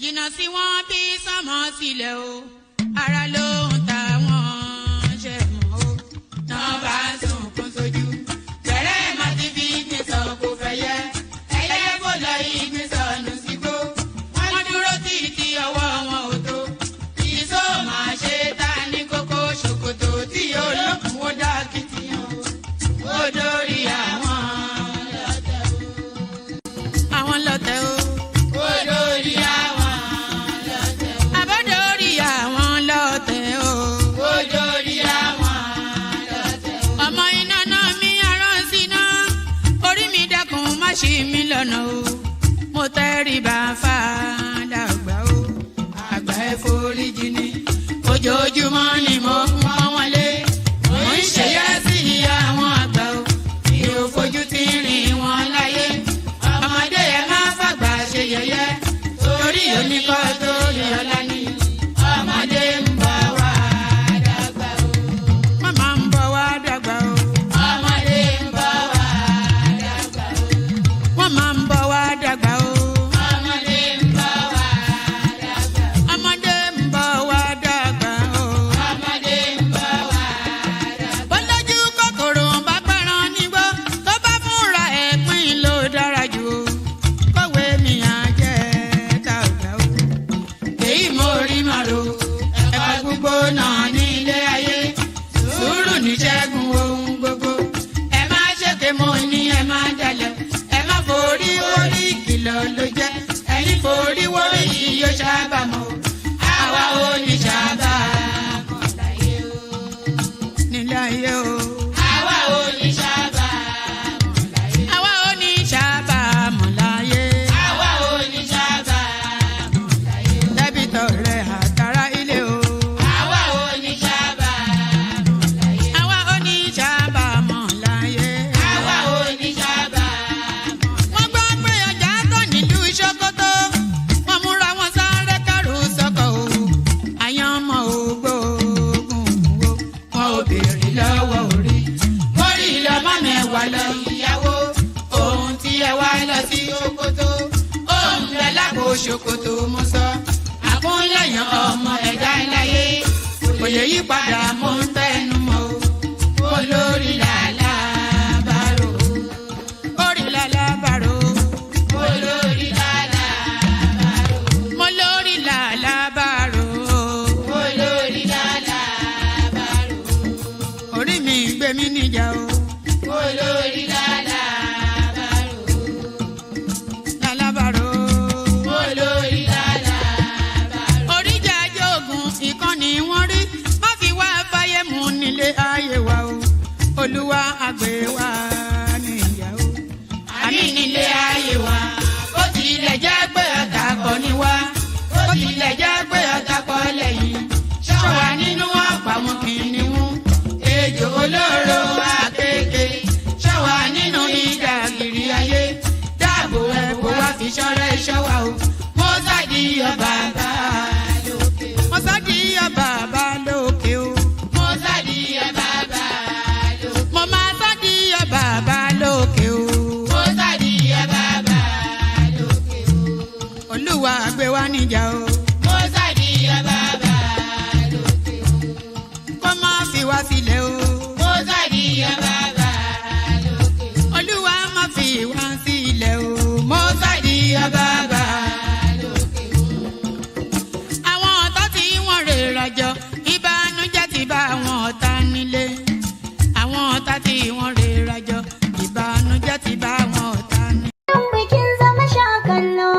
jìnnà sí wọn bí sánmọ̀ sílẹ̀ o ara ló ń ta wọn ṣe mọ́ o náà bá sunkún sójú bẹ̀rẹ̀ má ti fi gbé sọ kó fẹ́ yẹ ẹyẹ kó lọ ìgbé sọnù sígbó wọn dúró títí ọwọ́ wọn ò tó ìṣó máa ṣe ta ní kókó ṣòkòtò tí olókùn ó dá kìtìyàn ó dórí àwọn lọ́tẹ̀ o. Ó dórí àwọn lọ́tẹ̀ o. Àbọ̀dórí àwọn lọ́tẹ̀ o. Ó dórí àwọn lọ́tẹ̀ o. Ọmọ iná náà mi arán síná orí mi dákun má ṣì mí lọ́nà o. Mo tẹríba fàdà àgbà o. Àgbà ẹ foríjì ni ojoojúmọ́ ni mo ń pọ́n wọn lé. Mo ń ṣèyá sí àwọn àgbà o. Mi ò fojú tí ń rìn wọn láyé. Ọmọdé ẹ má fàgbà ṣe yẹ̀yẹ́ torí oníkọ́ tó yọlá ní. Ọmọdé ń bọ̀ wá dàgbà o. Màmá ń bọ̀ wá dàgbà o. Ọmọdé ń bọ̀ wá dàgbà o. Wọ́n máa ń bọ̀ wá dàgbà o. Ọmọdé ń bọ̀ wá dàgbà o. Ọmọdé ń bọ̀ wá dàgbà o. Ọmọdé ń bọ̀ wá dàgbà o. Bọ́lájú kòkòrò bá pẹran nígbó tó bá fúnra ẹ̀ pín ló dára jù o. Kọ̀wé mi á jẹ́ dàgbà o. Èyí mo rí màrò ẹ̀fà gbogbo náà ní ilé ayé. Sùúrù ní ṣẹ́gun ohun gbogbo. Ẹ má ṣèké mo ní ẹ má dalẹ̀. Ẹ má forí wórí ìkìlọ̀ ló jẹ́. Ẹ̀yin forí wórí yóò ṣàbàmọ̀. Àwa ò ní ṣàbàmọ̀ láyé o. Nílé ayé o. Àwa ò ní ṣàbàmọ̀ láyé. Àwa ò ní ṣàbàmọ̀ láyé. Àwa ò ní ṣàbàmọ̀ láyé. Dẹ́bìtọ̀ rẹ̀ àtàrà ilé o. Àwa ò ní ṣàbàmọ̀ láyé. Àwa ò ní ṣàbàmọ̀ láyé. Àwa ò ní ṣàbàmọ̀. Wọ́n gbọ́ pé ọjà tó nílùú Ṣókótó. Wọ́n múra wọn sáré kárù sọ́kọ̀ o. Àyàn ọmọ ògbóògùn wo. Wọn ò béèrè lọ́wọ́ orí. Mórí lọ́mọ mẹ́wàá lọ ìyàwó. Ohun tí ẹ wá lọ sí Ṣókótó. Ohun rẹ̀ lápò Ṣókótó mo sọ. Àkúnlẹ̀yàn ọmọ ẹ̀dá láyé. Kò lè yí padà mo ń tẹnu mọ́ o. Mo lórí làlá bàrò. Orí làlá bàrò. Mo lórí làlá bàrò. Mo lórí làlá bàrò. Mo lórí làlá bàrò. Orí mi gbé mi níjà o. Mo lórí làlá bàrò. Làlá bàrò. Mo lórí làlá bàrò. Oríjà jogun ìkànnì wọn rí. Má fi wá fáyé mu nílé ayé wa o. Olúwa àgbẹ̀ wa níyàwó. Àmì nílé ayé wa. Ó tilẹ̀ jẹ́ pé ọ̀tá kọ́ ni wá. Ó tilẹ̀ jẹ́ pé ọ̀tá kọ́ lẹ́yìn. Ṣọ́wa nínú àpamọ́ kìnìún. Ejò olóró àkékè. Ṣọ́wa nínú ìdàgìrì ayé. Dáàbò ẹ̀bùn wá fi ṣọ́rẹ́ ṣọ́wa o. Mo sádì ọba bá lókè o. Mo sádì ọba bá lókè o. Mo sádì ọba bá lókè o. Mo máa sádì ọba bá lókè o. Mo sádì ọba bá lókè o. Olúwa gbé wa níjà o. Mo sádì ọba bá lókè o. Kó má fi wá sílẹ̀ o. Mo sádì ọba bá lókè o. Olúwa má fi wá sílẹ̀ o. Mo sádì ọba bá lókè o. Àwọn ọ̀tá tí wọ́n rè rajọ ìbànújẹ́ ti bá àwọn ọ̀tá nílé. Àwọn ọ̀tá tí wọ́n rè rajọ ìbànújẹ́ ti bá àwọn ọ̀tá nílé. Bikin zama sha kallo.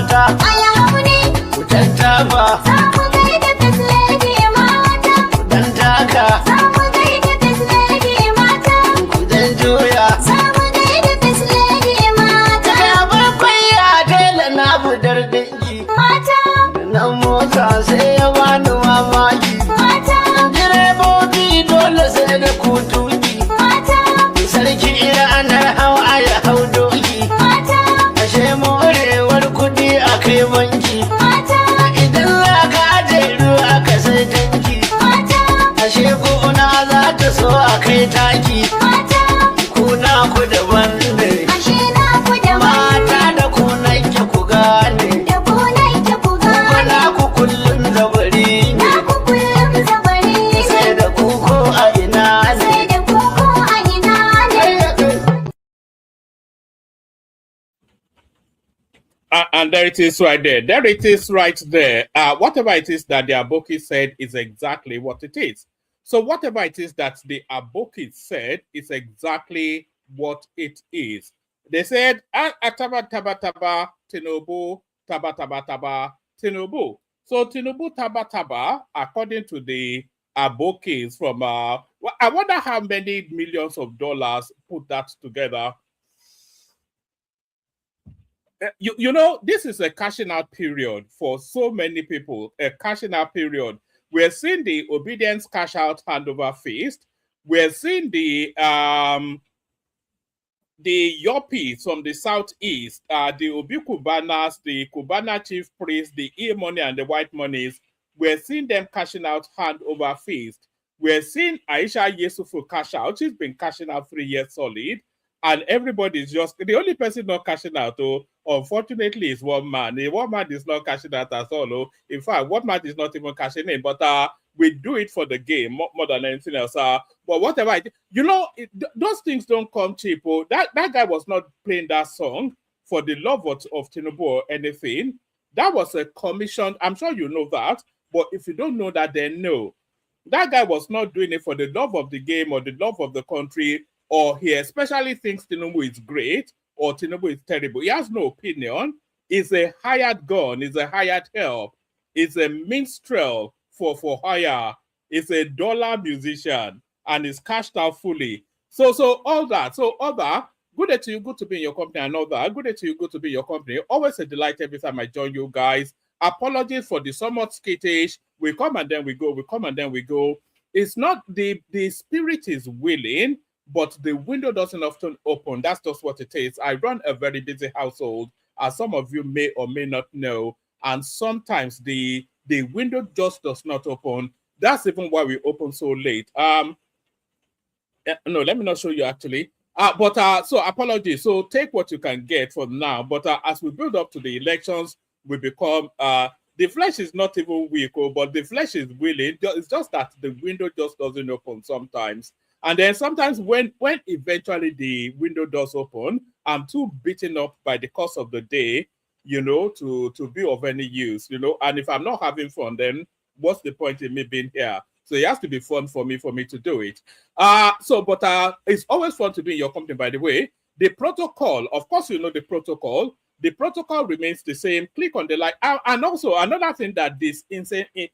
mata. Kudan taba. Kudan taka. Kudan juya. Daga bakwai ya tela na budar dangi. Nan mota sai ya bani mamaki. Direbobi dole sai da kutuki. Sarki ranar hawa ya hau doki. Ashe morewar kudi a kai banki. Idan za ka aje ruwa ka sai tanki. Ashe gona za ta so a kai taki. Kuna ku daban ne. Mata da kuna ke ku gane. Kuna ku kullum zabari ne. Sai da kuko a ina ne. And there it is right there. There it is right there. Whatever it is that the Aboki said is exactly what it is. So whatever it is that the Aboki said is exactly what it is. They said, Ataba taba taba Tinubu, taba taba taba Tinubu. So Tinubu taba taba, according to the Abokis from, I wonder how many millions of dollars put that together. You know, this is a cashing out period for so many people, a cashing out period. We're seeing the obedience cash out handover feast. We're seeing the Yopis from the southeast, the Obi Kubanas, the Kubana chief priest, the e-money and the white monies. We're seeing them cashing out handover feast. We're seeing Aisha Yesufu cash out. She's been cashing out 3 years solid. And everybody's just, the only person not cashing out, unfortunately, is one man. The one man is not cashing out at all. In fact, one man is not even cashing in. But we do it for the game more than anything else. But whatever, you know, those things don't come cheap. That guy was not playing that song for the love of Tinubu or anything. That was a commission. I'm sure you know that. But if you don't know that, then no. That guy was not doing it for the love of the game or the love of the country, or he especially thinks Tinubu is great or Tinubu is terrible. He has no opinion. He's a hired gun. He's a hired help. He's a minstrel for hire. He's a dollar musician and he's cashed out fully. So all that. Good day to you. Good to be in your company and all that. Good day to you. Good to be in your company. Always a delight every time I join you guys. Apologies for the somewhat skittish. We come and then we go. We come and then we go. It's not the spirit is willing, but the window doesn't often open. That's just what it is. I run a very busy household, as some of you may or may not know. And sometimes the window just does not open. That's even why we open so late. No, let me not show you actually. So apologies. So take what you can get for now. But as we build up to the elections, we become the flesh is not even weak, but the flesh is willing. It's just that the window just doesn't open sometimes. And then sometimes when eventually the window does open, I'm too beaten up by the course of the day, you know, to be of any use, you know. And if I'm not having fun, then what's the point in me being here? So it has to be fun for me to do it. But it's always fun to be in your company, by the way. The protocol, of course, you know the protocol. The protocol remains the same. Click on the like. And also another thing that this incentivizes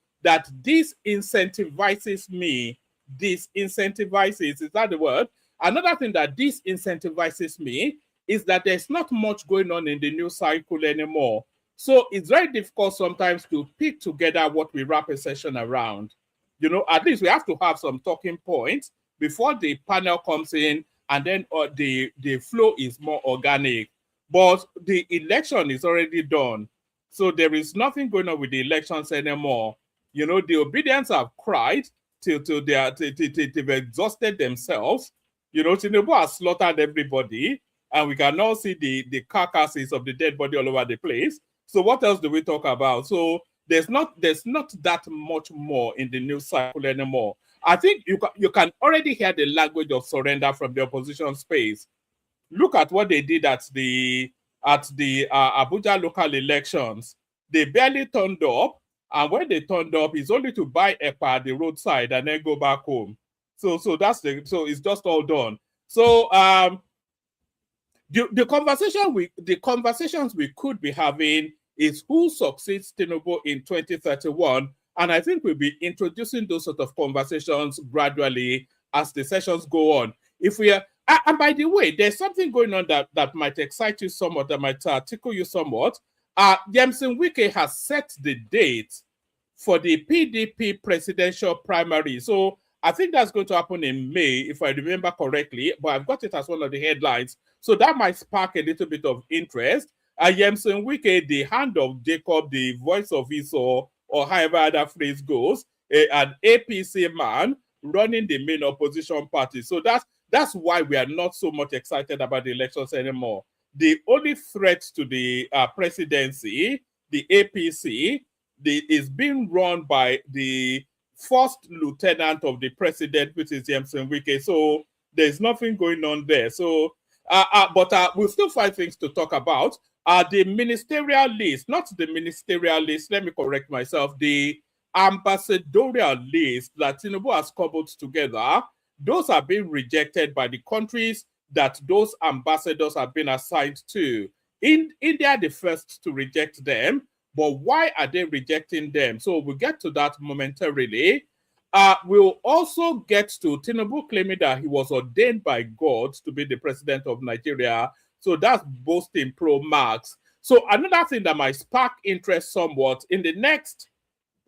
me. Is that the word? Another thing that this incentivizes me is that there's not much going on in the news cycle anymore. So it's very difficult sometimes to pick together what we wrap a session around. You know, at least we have to have some talking points before the panel comes in, and then the flow is more organic. But the election is already done. So there is nothing going on with the elections anymore. You know, the obedience have cried till they've exhausted themselves. You know, Tinubu has slaughtered everybody, and we can now see the carcasses of the dead body all over the place. So what else do we talk about? So there's not that much more in the news cycle anymore. I think you can already hear the language of surrender from the opposition space. Look at what they did at the Abuja local elections. They barely turned up, and when they turned up, it's only to buy EPA at the roadside and then go back home. So it's just all done. So the conversations we could be having is who succeeds Tinubu in 2031. And I think we'll be introducing those sort of conversations gradually as the sessions go on. If we are, and by the way, there's something going on that might excite you somewhat, that might tickle you somewhat. Yemson Wike has set the date for the PDP presidential primary. So I think that's going to happen in May, if I remember correctly, but I've got it as one of the headlines. So that might spark a little bit of interest. Yemson Wike, the hand of Jacob, the voice of Esau, or however that phrase goes, an APC man running the main opposition party. So that's why we are not so much excited about the elections anymore. The only threat to the presidency, the APC, is being run by the first lieutenant of the president, which is Yemson Wike. So there's nothing going on there. So, but we'll still find things to talk about. The ministerial list, not the ministerial list, let me correct myself, the ambassadorial list that Tinubu has cobbled together, those are being rejected by the countries that those ambassadors have been assigned to. India are the first to reject them, but why are they rejecting them? So we'll get to that momentarily. We'll also get to Tinubu claiming that he was ordained by God to be the president of Nigeria. So that's boasting pro max. So another thing that might spark interest somewhat in the next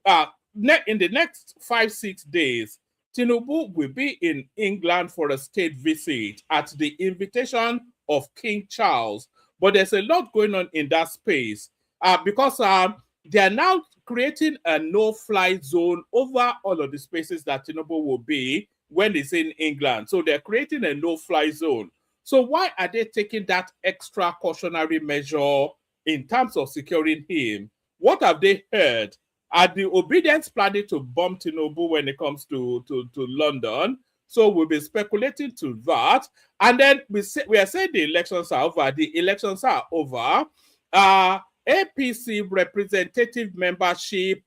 5-6 days, Tinubu will be in England for a state visit at the invitation of King Charles. But there's a lot going on in that space because they are now creating a no-fly zone over all of the spaces that Tinubu will be when he's in England. So they're creating a no-fly zone. So why are they taking that extra cautionary measure in terms of securing him? What have they heard? Are the obedience planning to bomb Tinubu when it comes to London? So we'll be speculating to that. And then we are saying the elections are over. The elections are over. APC representative membership.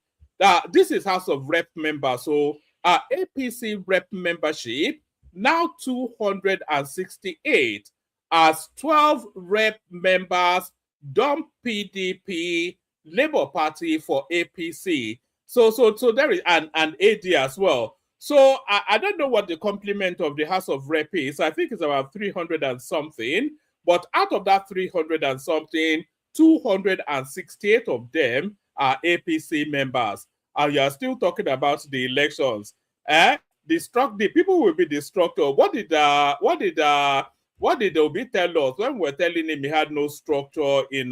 This is House of Rep members. So APC rep membership, now 268, as 12 rep members dump PDP, Labour Party for APC. So there is an AD as well. So I don't know what the complement of the House of Rep is. I think it's about 300 and something. But out of that 300 and something, 268 of them are APC members. And you are still talking about the elections. The people will be destructive. What did Obi tell us when we were telling him he had no structure in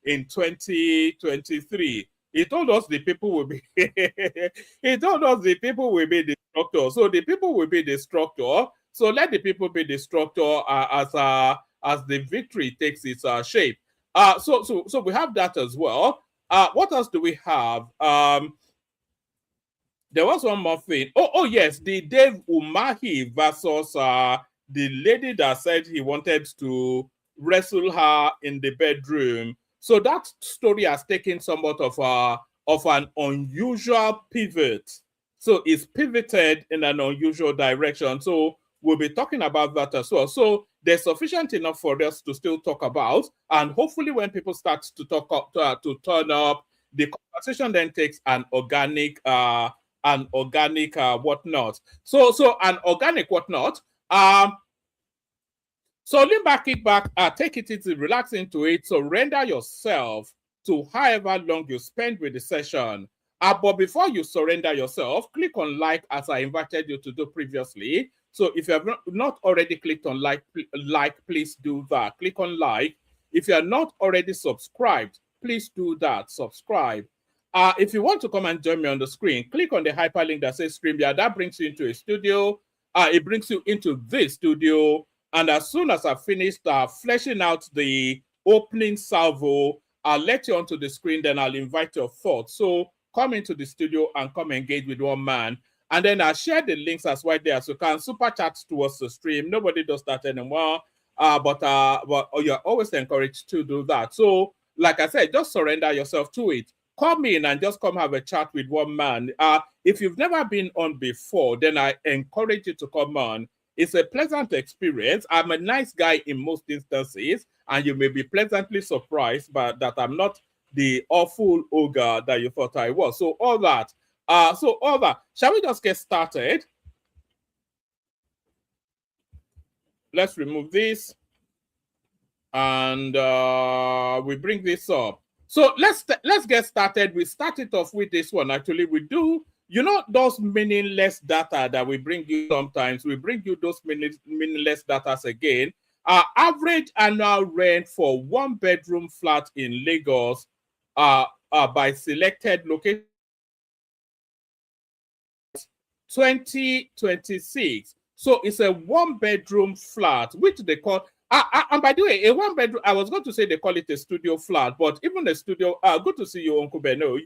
2023? He told us the people will be he told us the people will be the structure. So the people will be the structure. So let the people be the structure as the victory takes its shape. So we have that as well. What else do we have? There was one more thing. Oh yes, the Dave Umahi versus the lady that said he wanted to wrestle her in the bedroom. So that story has taken somewhat of an unusual pivot. So it's pivoted in an unusual direction. So we'll be talking about that as well. So there's sufficient enough for us to still talk about. And hopefully when people start to talk up, to turn up, the conversation then takes an organic whatnot. So an organic whatnot. So lean back, kick back, take it easy, relax into it. Surrender yourself to however long you spend with the session. But before you surrender yourself, click on like as I invited you to do previously. So if you have not already clicked on like, please do that. Click on like. If you are not already subscribed, please do that. Subscribe. If you want to come and join me on the screen, click on the hyperlink that says StreamYard. That brings you into a studio. It brings you into this studio. And as soon as I've finished fleshing out the opening salvo, I'll let you onto the screen, then I'll invite your thoughts. So come into the studio and come engage with one man. And then I'll share the links as well there. So you can super chat towards the stream. Nobody does that anymore. But you're always encouraged to do that. So like I said, just surrender yourself to it. Come in and just come have a chat with one man. If you've never been on before, then I encourage you to come on. It's a pleasant experience. I'm a nice guy in most instances, and you may be pleasantly surprised but that I'm not the awful ogre that you thought I was. So all that. Shall we just get started? Let's remove this. And we bring this up. So let's get started. We started off with this one. Actually, we do, you know, those meaningless data that we bring you sometimes. We bring you those meaningless data again. Average annual rent for 1-bedroom flat in Lagos by selected location 2026. So it's a 1-bedroom flat, which they call. And by the way, a 1-bedroom, I was going to say they call it a studio flat, but even a studio, good to see you, Uncle Beno.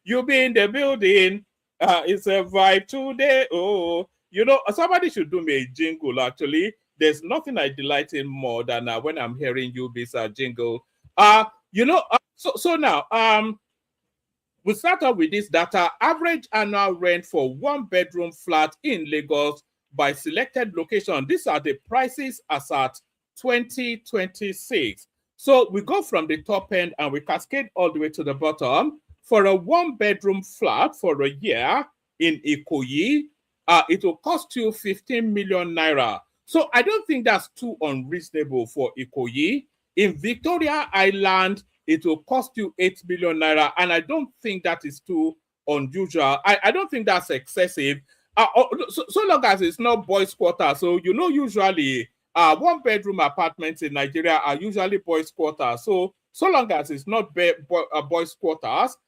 You'll be in the building. It's a vibe today. Oh, you know, somebody should do me a jingle, actually. There's nothing I delight in more than when I'm hearing you this jingle. You know, so now, we start off with this data. Average annual rent for 1-bedroom flat in Lagos by selected location. These are the prices as at 2026. So we go from the top end and we cascade all the way to the bottom. For a 1-bedroom flat for a year in Ikoyi, it will cost you 15 million naira. So I don't think that's too unreasonable for Ikoyi. In Victoria Island, it will cost you 8 million naira, and I don't think that is too unusual. I don't think that's excessive. So long as it's not boys' quarters. So you know, usually 1-bedroom apartments in Nigeria are usually boys' quarters. So long as it's not boys' quarters,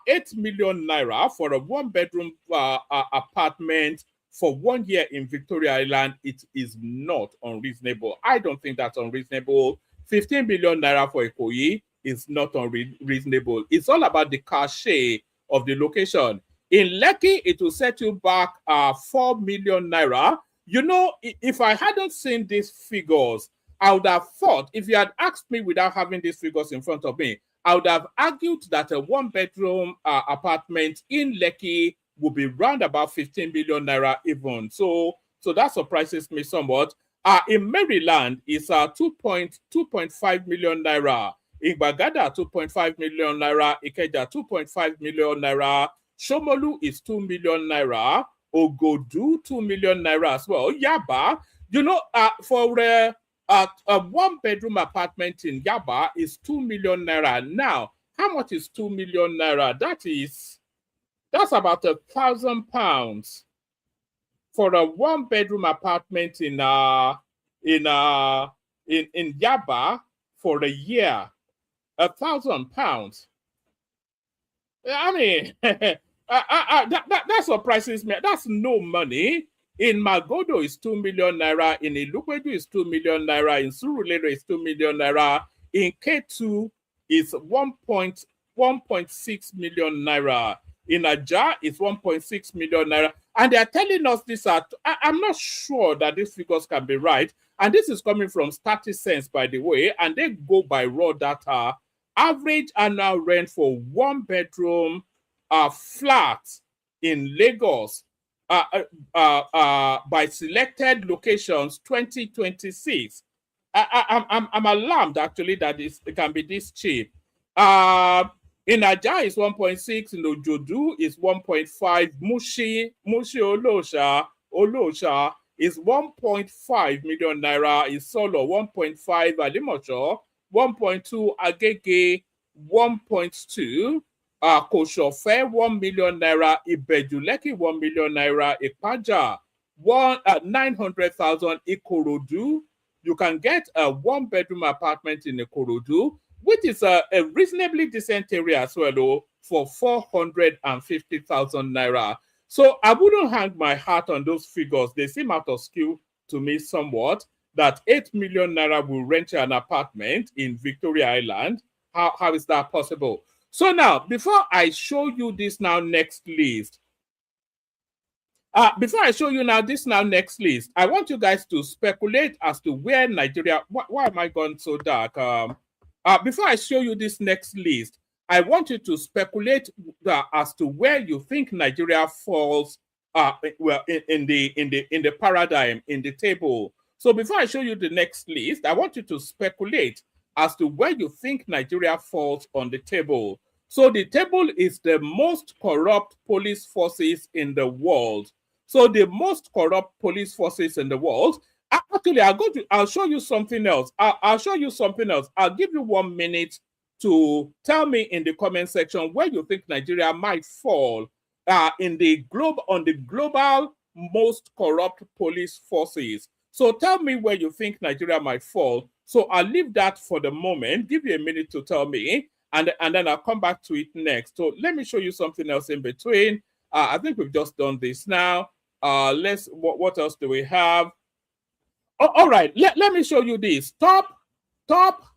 8 million naira for a 1-bedroom apartment for 1 year in Victoria Island, it is not unreasonable. I don't think that's unreasonable. 15 million naira for Ikoyi is not unreasonable. It's all about the cachet of the location. In Lekki, it will set you back 4 million naira. You know, if I hadn't seen these figures, I would have thought, if you had asked me without having these figures in front of me, I would have argued that a 1-bedroom apartment in Lekki would be round about 15 million naira even. So that surprises me somewhat. In Maryland, it's 2.5 million naira. In Bagada, 2.5 million naira. Ikeja, 2.5 million naira. Shomolu is 2 million naira. Ogodu, 2 million naira as well. Yaba, you know, for a 1-bedroom apartment in Yaba is 2 million naira. Now, how much is 2 million naira? That's about £1,000 for a 1-bedroom apartment in Yaba for a year. £1,000. I mean, that surprises me. That's no money. In Magodo is 2 million naira. In Ilukweju is 2 million naira. In Surulere is 2 million naira. In K2 is 1.6 million naira. In Aja is 1.6 million naira. And they are telling us this. I'm not sure that these figures can be right. And this is coming from 30 cents, by the way. And they go by raw data. Average annual rent for 1-bedroom flat in Lagos by selected locations 2026. I'm alarmed actually that it can be this cheap. In Aja is 1.6, in Ojodu is 1.5, Mushi Olosha is 1.5 million naira, in Solo 1.5, Alimosho 1.2, Agege 1.2, Koshofe 1 million naira, Ibejuleki 1 million naira, Ipaja 900,000, Ikorodu. You can get a 1-bedroom apartment in Ikorodu, which is a reasonably decent area as well, for 450,000 naira. So I wouldn't hang my hat on those figures. They seem out of skew to me somewhat, that 8 million naira will rent you an apartment in Victoria Island. How is that possible? So now, before I show you this next list, I want you guys to speculate as to where Nigeria, why am I going so dark? Before I show you this next list, I want you to speculate as to where you think Nigeria falls in the paradigm, in the table. So before I show you the next list, I want you to speculate as to where you think Nigeria falls on the table. So the table is the most corrupt police forces in the world. So the most corrupt police forces in the world. Actually, I'll show you something else. I'll show you something else. I'll give you 1 minute to tell me in the comment section where you think Nigeria might fall on the global most corrupt police forces. So tell me where you think Nigeria might fall. So I'll leave that for the moment. Give you a minute to tell me, and then I'll come back to it next. So let me show you something else in between. I think we've just done this now. What else do we have? Oh, all right, let me show you this. Top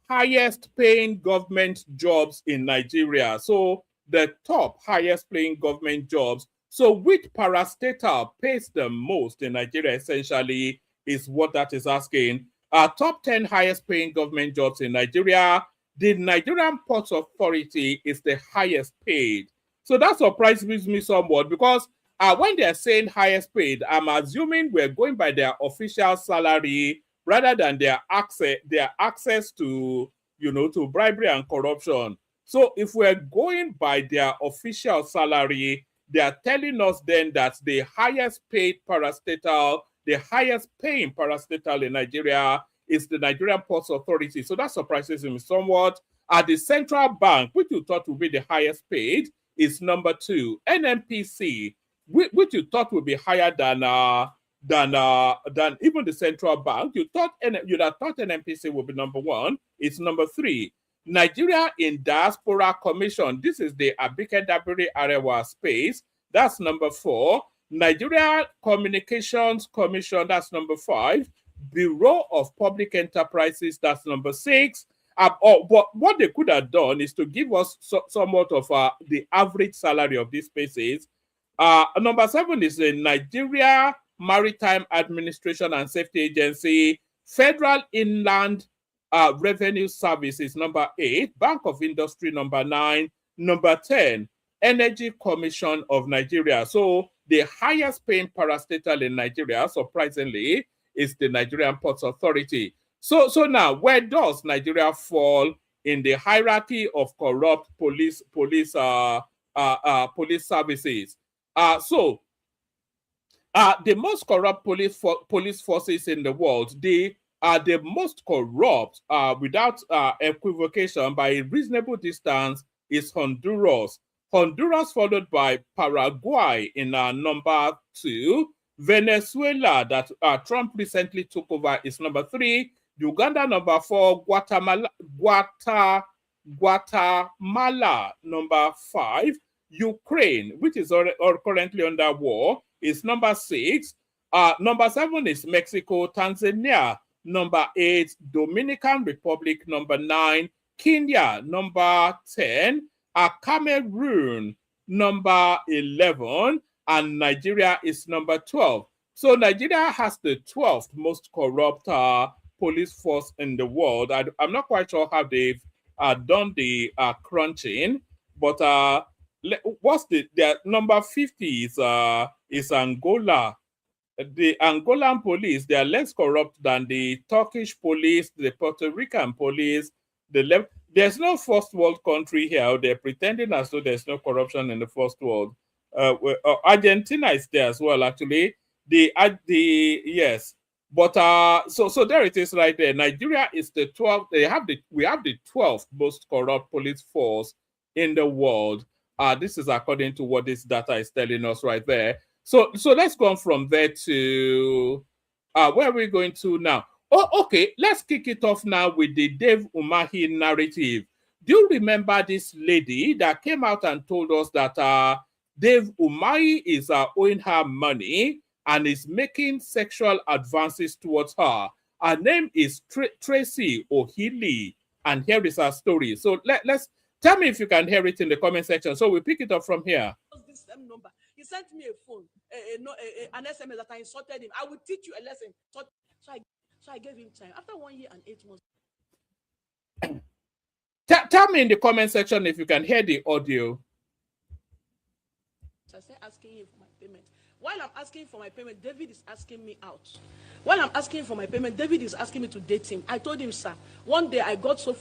highest paying government jobs in Nigeria. So the top highest paying government jobs. So which parastatal pays the most in Nigeria essentially is what that is asking. Top 10 highest paying government jobs in Nigeria. The Nigerian Ports Authority is the highest paid. So that surprises me somewhat because when they're saying highest paid, I'm assuming we're going by their official salary rather than their access to, to bribery and corruption. So if we're going by their official salary, they are telling us then that the highest paid parastatal, the highest paying parastatal in Nigeria is the Nigerian Ports Authority. So that surprises me somewhat. At the central bank, which you thought would be the highest paid, is number 2. NNPC, which you thought would be higher than even the central bank. You'd have thought NNPC would be number 1. It's number 3. Nigeria in Diaspora Commission. This is the Abike Dabiri Arewa space. That's number 4. Nigeria Communications Commission. That's number 5. Bureau of Public Enterprises. That's number 6. What they could have done is to give us somewhat of the average salary of these spaces. Number 7 is the Nigeria Maritime Administration and Safety Agency. Federal Inland Revenue Service is number 8. Bank of Industry number 9. Number 10, Energy Commission of Nigeria. So the highest paying parastatal in Nigeria, surprisingly, is the Nigerian Ports Authority. So now, where does Nigeria fall in the hierarchy of corrupt police services? The most corrupt police forces in the world, they are the most corrupt without equivocation by a reasonable distance is Honduras. Honduras followed by Paraguay in Number 2. Venezuela that Trump recently took over is number 3. Uganda number 4. Guatemala number 5. Ukraine, which is currently under war, is number 6. Number 7 is Mexico. Tanzania number 8. Dominican Republic number 9. Kenya number 10. Cameroon number 11. And Nigeria is number 12. So Nigeria has the 12th most corrupt police force in the world. I'm not quite sure how they've done the crunching, but what's their number 50 is Angola. The Angolan police, they are less corrupt than the Turkish police, the Puerto Rican police. There's no first world country here. They're pretending as though there's no corruption in the first world. Argentina is there as well, actually. Yes, but so there it is right there. Nigeria is the 12th. We have the 12th most corrupt police force in the world. This is according to what this data is telling us right there. So let's go on from there to where are we going to now? Oh, okay. Let's kick it off now with the Dave Umahi narrative. Do you remember this lady that came out and told us that Dave Umahi is owing her money and is making sexual advances towards her? Her name is Tracy Ohili, and here is her story. So let's tell me if you can hear it in the comment section. So we pick it up from here. This same number. He sent me a phone, an SMS that I insulted him. I will teach you a lesson. So I gave him time. After 1 year and 8 months. Tell me in the comment section if you can hear the audio. I started asking him for my payment. While I'm asking for my payment, David is asking me out. While I'm asking for my payment, David is asking me to date him. I told him, sir, one day I got so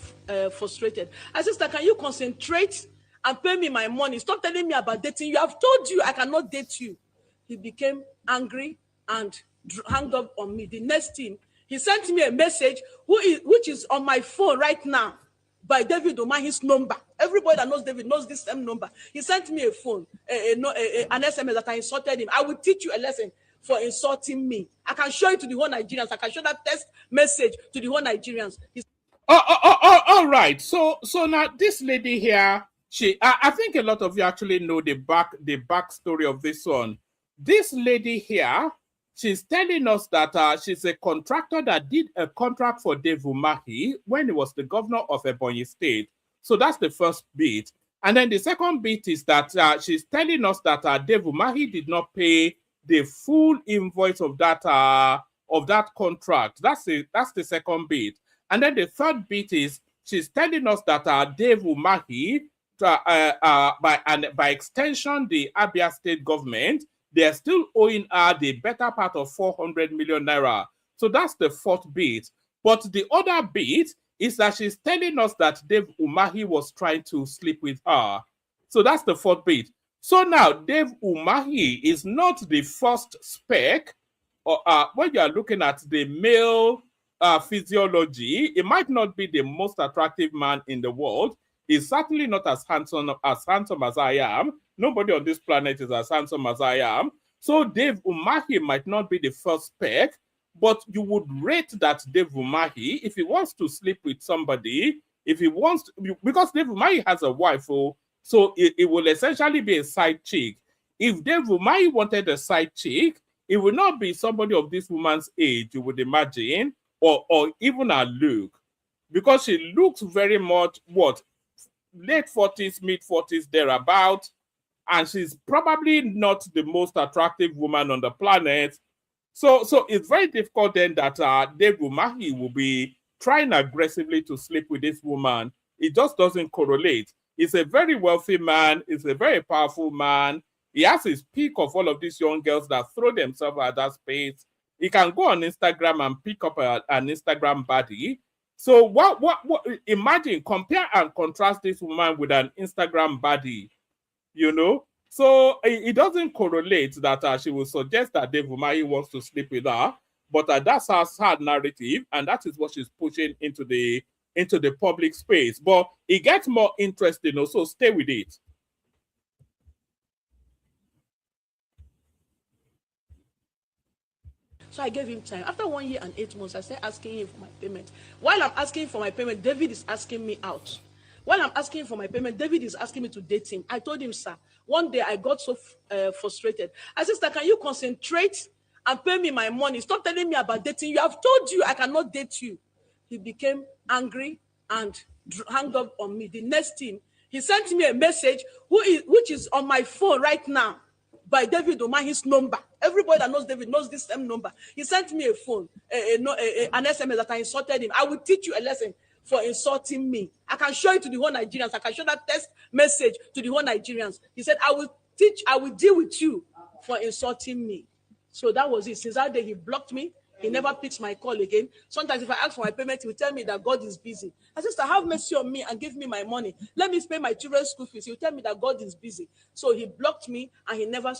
frustrated. I said, sir, can you concentrate and pay me my money. Stop telling me about dating you. I've told you I cannot date you. He became angry and hung up on me. The next thing, he sent me a message which is on my phone right now by David Umahi's number. Everybody that knows David knows this same number. He sent me a phone, an SMS that I insulted him. I will teach you a lesson for insulting me. I can show it to the whole Nigerians. I can show that text message to the whole Nigerians. All right. So now this lady here, I think a lot of you actually know the backstory of this one. This lady here, she's telling us that she's a contractor that did a contract for Dave Umahi when he was the governor of Ebonyi State. So that's the first bit. And then the second bit is that she's telling us that Dave Umahi did not pay the full invoice of that contract. That's the second bit. And then the third bit is she's telling us that Dave Umahi, by extension, the Abia State government, they are still owing her the better part of 400 million naira. So that's the fourth bit. But the other bit is that she's telling us that Dave Umahi was trying to sleep with her. So that's the fourth bit. So now Dave Umahi is not the first spec, or when you are looking at the male physiology, it might not be the most attractive man in the world. He's certainly not as handsome as I am. Nobody on this planet is as handsome as I am. So Dave Umahi might not be the first spec, but you would rate that Dave Umahi, if he wants to sleep with somebody, if he wants to, because Dave Umahi has a wife, so it will essentially be a side chick. If Dave Umahi wanted a side chick, it will not be somebody of this woman's age, you would imagine, or even her look, because she looks very much late 40s, mid 40s, thereabout, and she's probably not the most attractive woman on the planet. So it's very difficult then that Dave Umahi will be trying aggressively to sleep with this woman. It just doesn't correlate. He's a very wealthy man. He's a very powerful man. He has his peak of all of these young girls that throw themselves at that space. He can go on Instagram and pick up an Instagram baddie. So what imagine, compare and contrast this woman with an Instagram baddie, you know? So it doesn't correlate that she will suggest that Dave Umahi wants to sleep with her, but that's her narrative, and that is what she's pushing into the public space. But it gets more interesting, so stay with it. So I gave him time. After 1 year and 8 months, I started asking him for my payment. While I'm asking for my payment, David is asking me out. While I'm asking for my payment, David is asking me to date him. I told him, sir, one day I got so frustrated. I said, sir, can you concentrate and pay me my money? Stop telling me about dating you. I've told you I cannot date you. He became angry and hung up on me. The next thing, he sent me a message which is on my phone right now by David Umahi's number. Everybody that knows David knows this same number. He sent me a phone, an SMS that I insulted him. I will teach you a lesson for insulting me. I can show it to the whole Nigerians. I can show that text message to the whole Nigerians. He said, I will deal with you for insulting me. So that was it. Since that day, he blocked me. He never picks my call again. Sometimes if I ask for my payment, he will tell me that God is busy. I said, have mercy on me and give me my money. Let me pay my children's school fees. He will tell me that God is busy. So he blocked me and he never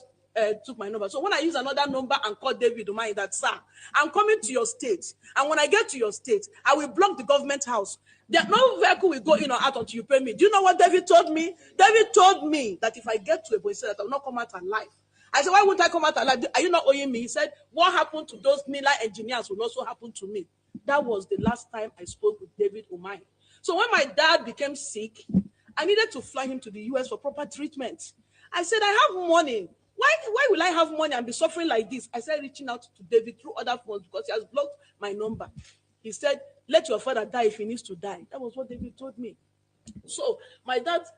took my number. So when I use another number and call David Umahi, that, sir, I'm coming to your state. And when I get to your state, I will block the government house. No vehicle will go in or out until you pay me. Do you know what David told me? David told me that if I get to a point, that I will not come out alive. I said, why won't I come out alive? Are you not owing me? He said, what happened to those Nila engineers will also happen to me. That was the last time I spoke with David Umahi. So when my dad became sick, I needed to fly him to the US for proper treatment. I said, I have money. Why will I have money and be suffering like this? I started reaching out to David through other phones because he has blocked my number. He said, let your father die if he needs to die. That was what David told me. So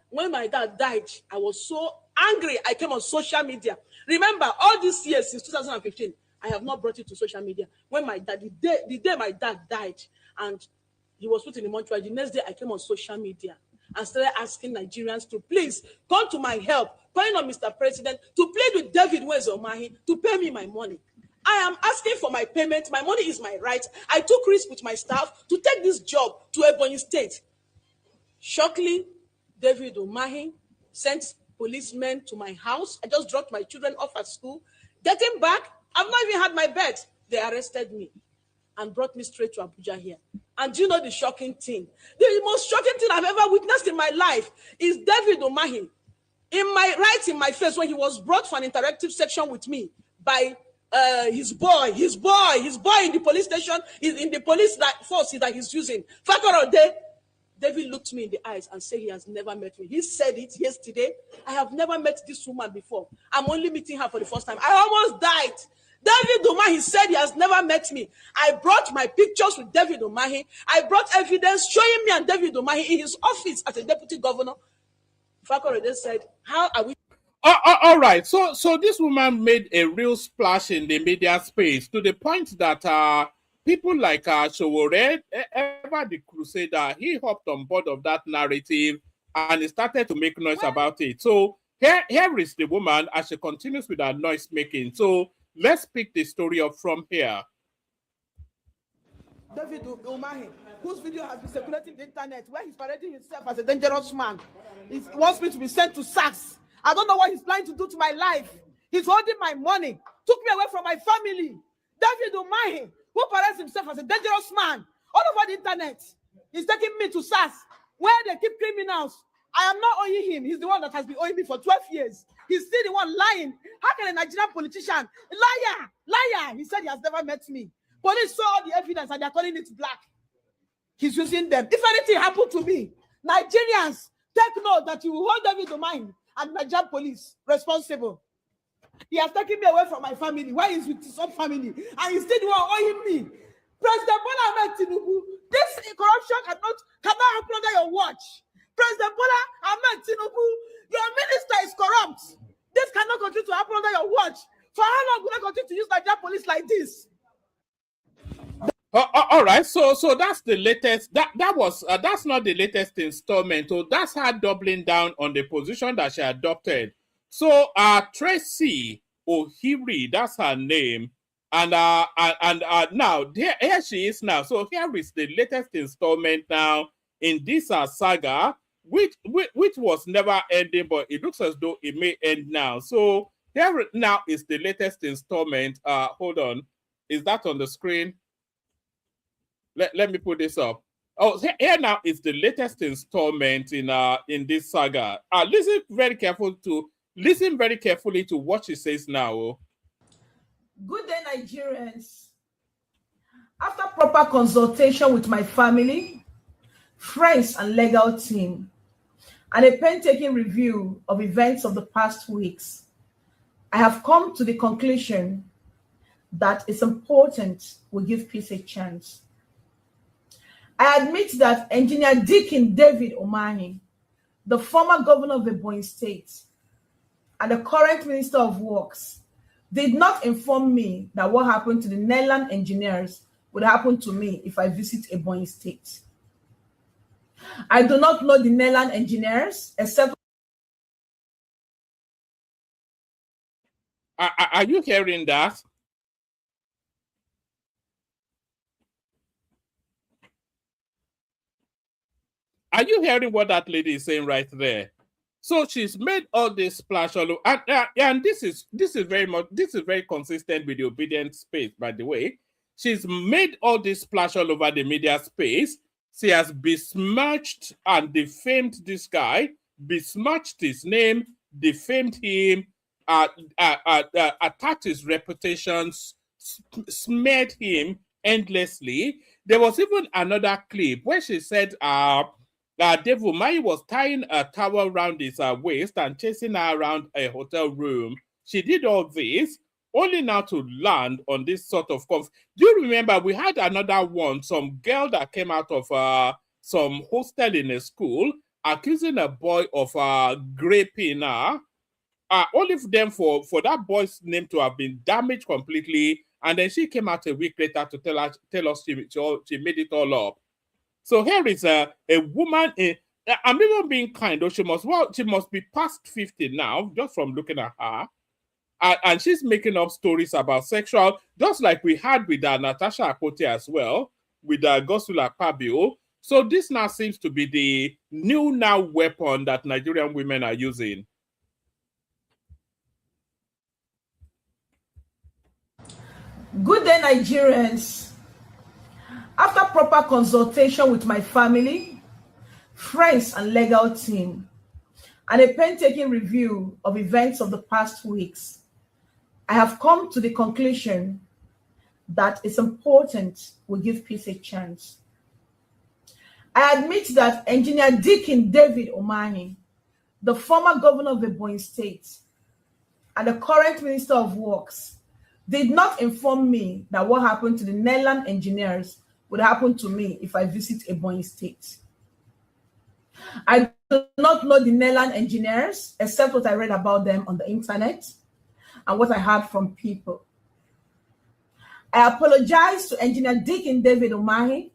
when my dad died, I was so angry. I came on social media. Remember, all these years since 2015, I have not brought it to social media. When my dad, the day my dad died and he was put in the mortuary, the next day I came on social media and started asking Nigerians to please come to my help, calling on Mr. President to plead with David Umahi to pay me my money. I am asking for my payment. My money is my right. I took risk with my staff to take this job to Ebonyi State. Shortly, David Umahi sent policemen to my house. I just dropped my children off at school. Getting back, I've not even had my bed. They arrested me and brought me straight to Abuja here. And do you know the shocking thing? The most shocking thing I've ever witnessed in my life is David Umahi right in my face when he was brought for an interactive section with me by his boy in the police station, in the police force that he's using. Fakorode, David looked me in the eyes and said he has never met me. He said it yesterday. I have never met this woman before. I'm only meeting her for the first time. I almost died. David Umahi said he has never met me. I brought my pictures with David Umahi. I brought evidence showing me and David Umahi in his office as a deputy governor. Fakorede said, how are we? All right. So this woman made a real splash in the media space to the point that people like Showore, ever the crusader, he hopped on board of that narrative and he started to make noise about it. So here is the woman as she continues with her noise making. So let's pick the story up from here. David Umahi, whose video has been circulating the internet, where he's parading himself as a dangerous man. He wants me to be sent to SACS. I don't know what he's planning to do to my life. He's holding my money, took me away from my family. David Umahi, who parades himself as a dangerous man all over the internet, he's taking me to SACS, where they keep criminals. I am not owing him. He's the one that has been owing me for 12 years. He's still the one lying. How can a Nigerian politician, liar, he said he has never met me. Police saw all the evidence and they're calling it black. He's using them. If anything happened to me, Nigerians, take note that you will hold David Umahi and Nigerian police responsible. He has taken me away from my family. Why is with his own family? And he's still the one owing me. President Bola Ahmed Tinubu, this corruption cannot happen under your watch. President Bola Ahmed Tinubu, your minister is corrupt. This cannot continue to happen under your watch. For how long will I continue to use Nigerian police like this? All right, so that's the latest. That's not the latest installment. So that's her doubling down on the position that she adopted. So Tracy Ohiri, that's her name, and now here she is now. So here is the latest installment now in this saga, which was never ending, but it looks as though it may end now. So here now is the latest installment. Hold on, is that on the screen? Let me put this up. Oh, here now is the latest installment in this saga. Listen very carefully to what she says now. Good day, Nigerians. After proper consultation with my family, friends, and legal team, and a painstaking review of events of the past weeks, I have come to the conclusion that it's important we give peace a chance. I admit that Engineer Deacon David Umahi, the former governor of Ebonyi State and the current Minister of Works, did not inform me that what happened to the Neyland engineers would happen to me if I visit Ebonyi State. I do not know the Neyland engineers except. Are you hearing that? Are you hearing what that lady is saying right there? So she's made all this splash all over, and this is very consistent with the obedient space, by the way. She's made all this splash all over the media space. She has besmirched and defamed this guy, besmirched his name, defamed him, attacked his reputation, smeared him endlessly. There was even another clip where she said David Umahi was tying a towel around his waist and chasing her around a hotel room. She did all this only now to land on this sort of Do you remember we had another one, some girl that came out of some hostel in a school accusing a boy of raping her, only for them for that boy's name to have been damaged completely, and then she came out a week later to tell us she made it all up. So here is a woman. I'm even being kind, though she must be past 50 now, just from looking at her. And she's making up stories about sexual, just like we had with Natasha Akote as well, with Gosula Pabio. So this now seems to be the new weapon that Nigerian women are using. Good day, Nigerians. After proper consultation with my family, friends, and legal team, and a painstaking review of events of the past weeks, I have come to the conclusion that it's important we give peace a chance. I admit that Engineer Deacon David Umahi, the former governor of Ebonyi State and the current Minister of Works, did not inform me that what happened to the MALLAM engineers would happen to me if I visit Ebonyi State. I do not know the MALLAM engineers except what I read about them on the internet and what I heard from people. I apologize to Engineer Deacon David Umahi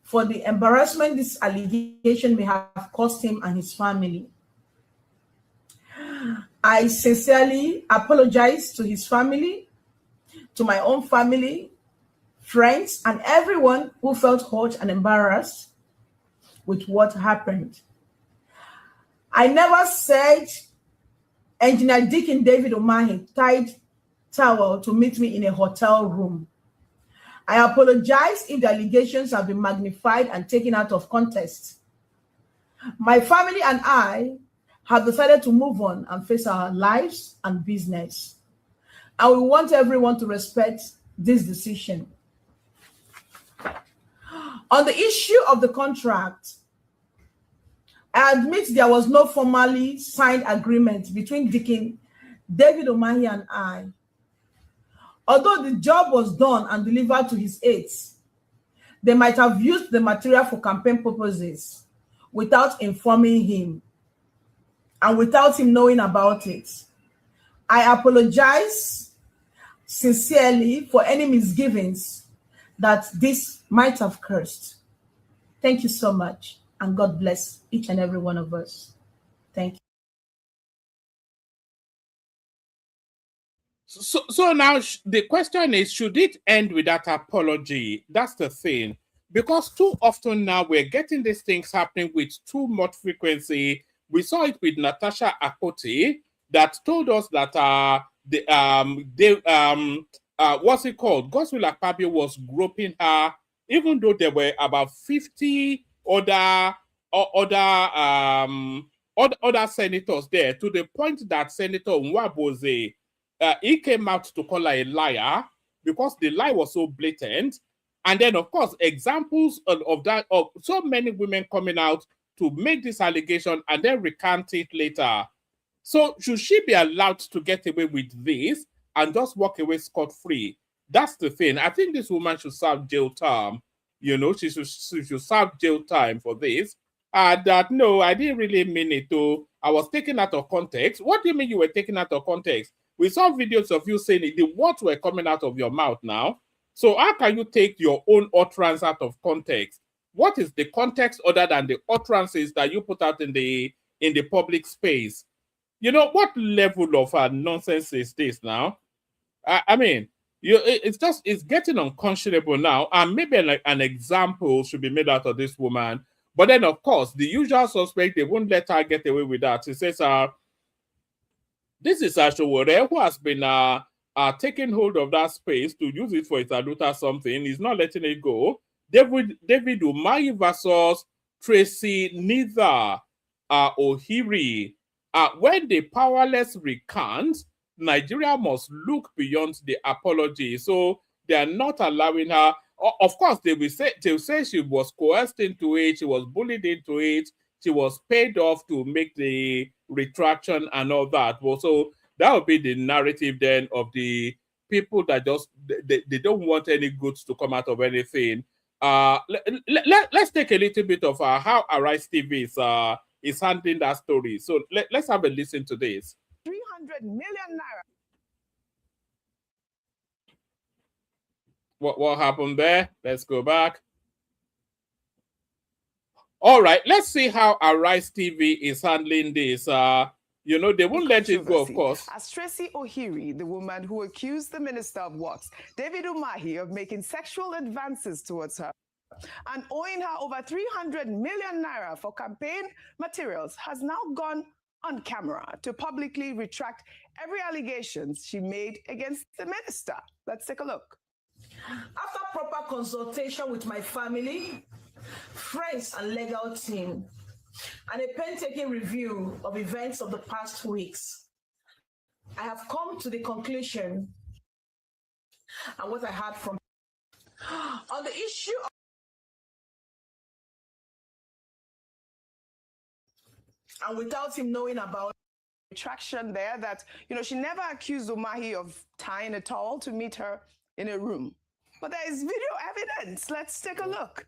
for the embarrassment this allegation may have caused him and his family. I sincerely apologize to his family, to my own family, friends, and everyone who felt hurt and embarrassed with what happened. I never said Engineer Deacon David Umahi tied towel to meet me in a hotel room. I apologize if the allegations have been magnified and taken out of context. My family and I have decided to move on and face our lives and business. And we want everyone to respect this decision. On the issue of the contract, I admit there was no formally signed agreement between Deacon David Umahi and I. Although the job was done and delivered to his aides, they might have used the material for campaign purposes without informing him and without him knowing about it. I apologize sincerely for any misgivings that this might have caused. Thank you so much, and God bless each and every one of us. Thank you. So now the question is, should it end with that apology? That's the thing. Because too often now we're getting these things happening with too much frequency. We saw it with Natasha Akoti that told us that what's it called? Godswill Akpabio was groping her, even though there were about 50 other senators there, to the point that Senator Nwaboze, he came out to call her a liar because the lie was so blatant. And then, of course, examples of that, of so many women coming out to make this allegation and then recant it later. So should she be allowed to get away with this and just walk away scot-free? That's the thing. I think this woman should serve jail time. You know, she should serve jail time for this. That, no, I didn't really mean it, though. I was taken out of context. What do you mean you were taken out of context? We saw videos of you saying it, the words were coming out of your mouth now. So how can you take your own utterance out of context? What is the context other than the utterances that you put out in the public space? You know, what level of nonsense is this now? I mean, it's getting unconscionable now. And maybe an example should be made out of this woman. But then, of course, the usual suspect, they won't let her get away with that. It says, this is Ashowore, who has been taking hold of that space to use it for his adulta something. He's not letting it go. David Umahi versus Tracy Neither Ohiri. When the powerless recant, Nigeria must look beyond the apology. So they are not allowing her. Of course, they'll say she was coerced into it, she was bullied into it, she was paid off to make the retraction and all that. Well, so that would be the narrative then of the people that just they don't want any goods to come out of anything. Let's take a little bit of how Arise TV is handling that story. So let's have a listen to this. 300 million naira. What happened there? Let's go back. All right, let's see how Arise TV is handling this. You know, they won't let it go, of course. As Tracy Ohiri, the woman who accused the Minister of Works, David Umahi, of making sexual advances towards her, and owing her over 300 million naira for campaign materials, has now gone on camera to publicly retract every allegation she made against the minister. Let's take a look. After proper consultation with my family, friends, and legal team, and a painstaking review of events of the past weeks, I have come to the conclusion and what I heard from on the issue of and without him knowing about Retraction there that, she never accused Umahi of tying a towel to meet her in a room. But there is video evidence. Let's take a look.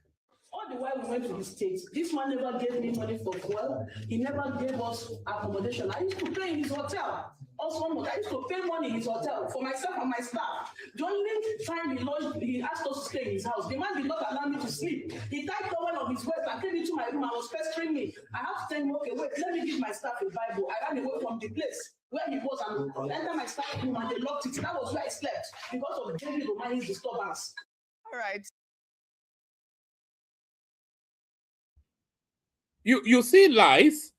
All the while we went to the States, this man never gave me money for fuel. He never gave us accommodation. I used to pay in his hotel. Also, I used to pay money in his hotel for myself and my staff. The only time he asked us to stay in his house, the man did not allow me to sleep. He tied one of his waist and came into my room and was pestering me. I have to tell him, okay, wait, let me give my staff a Bible. I ran away from the place where he was and entered my staff room and they locked it. That was where I slept because of David Omani's disturbance. All right. You see lies.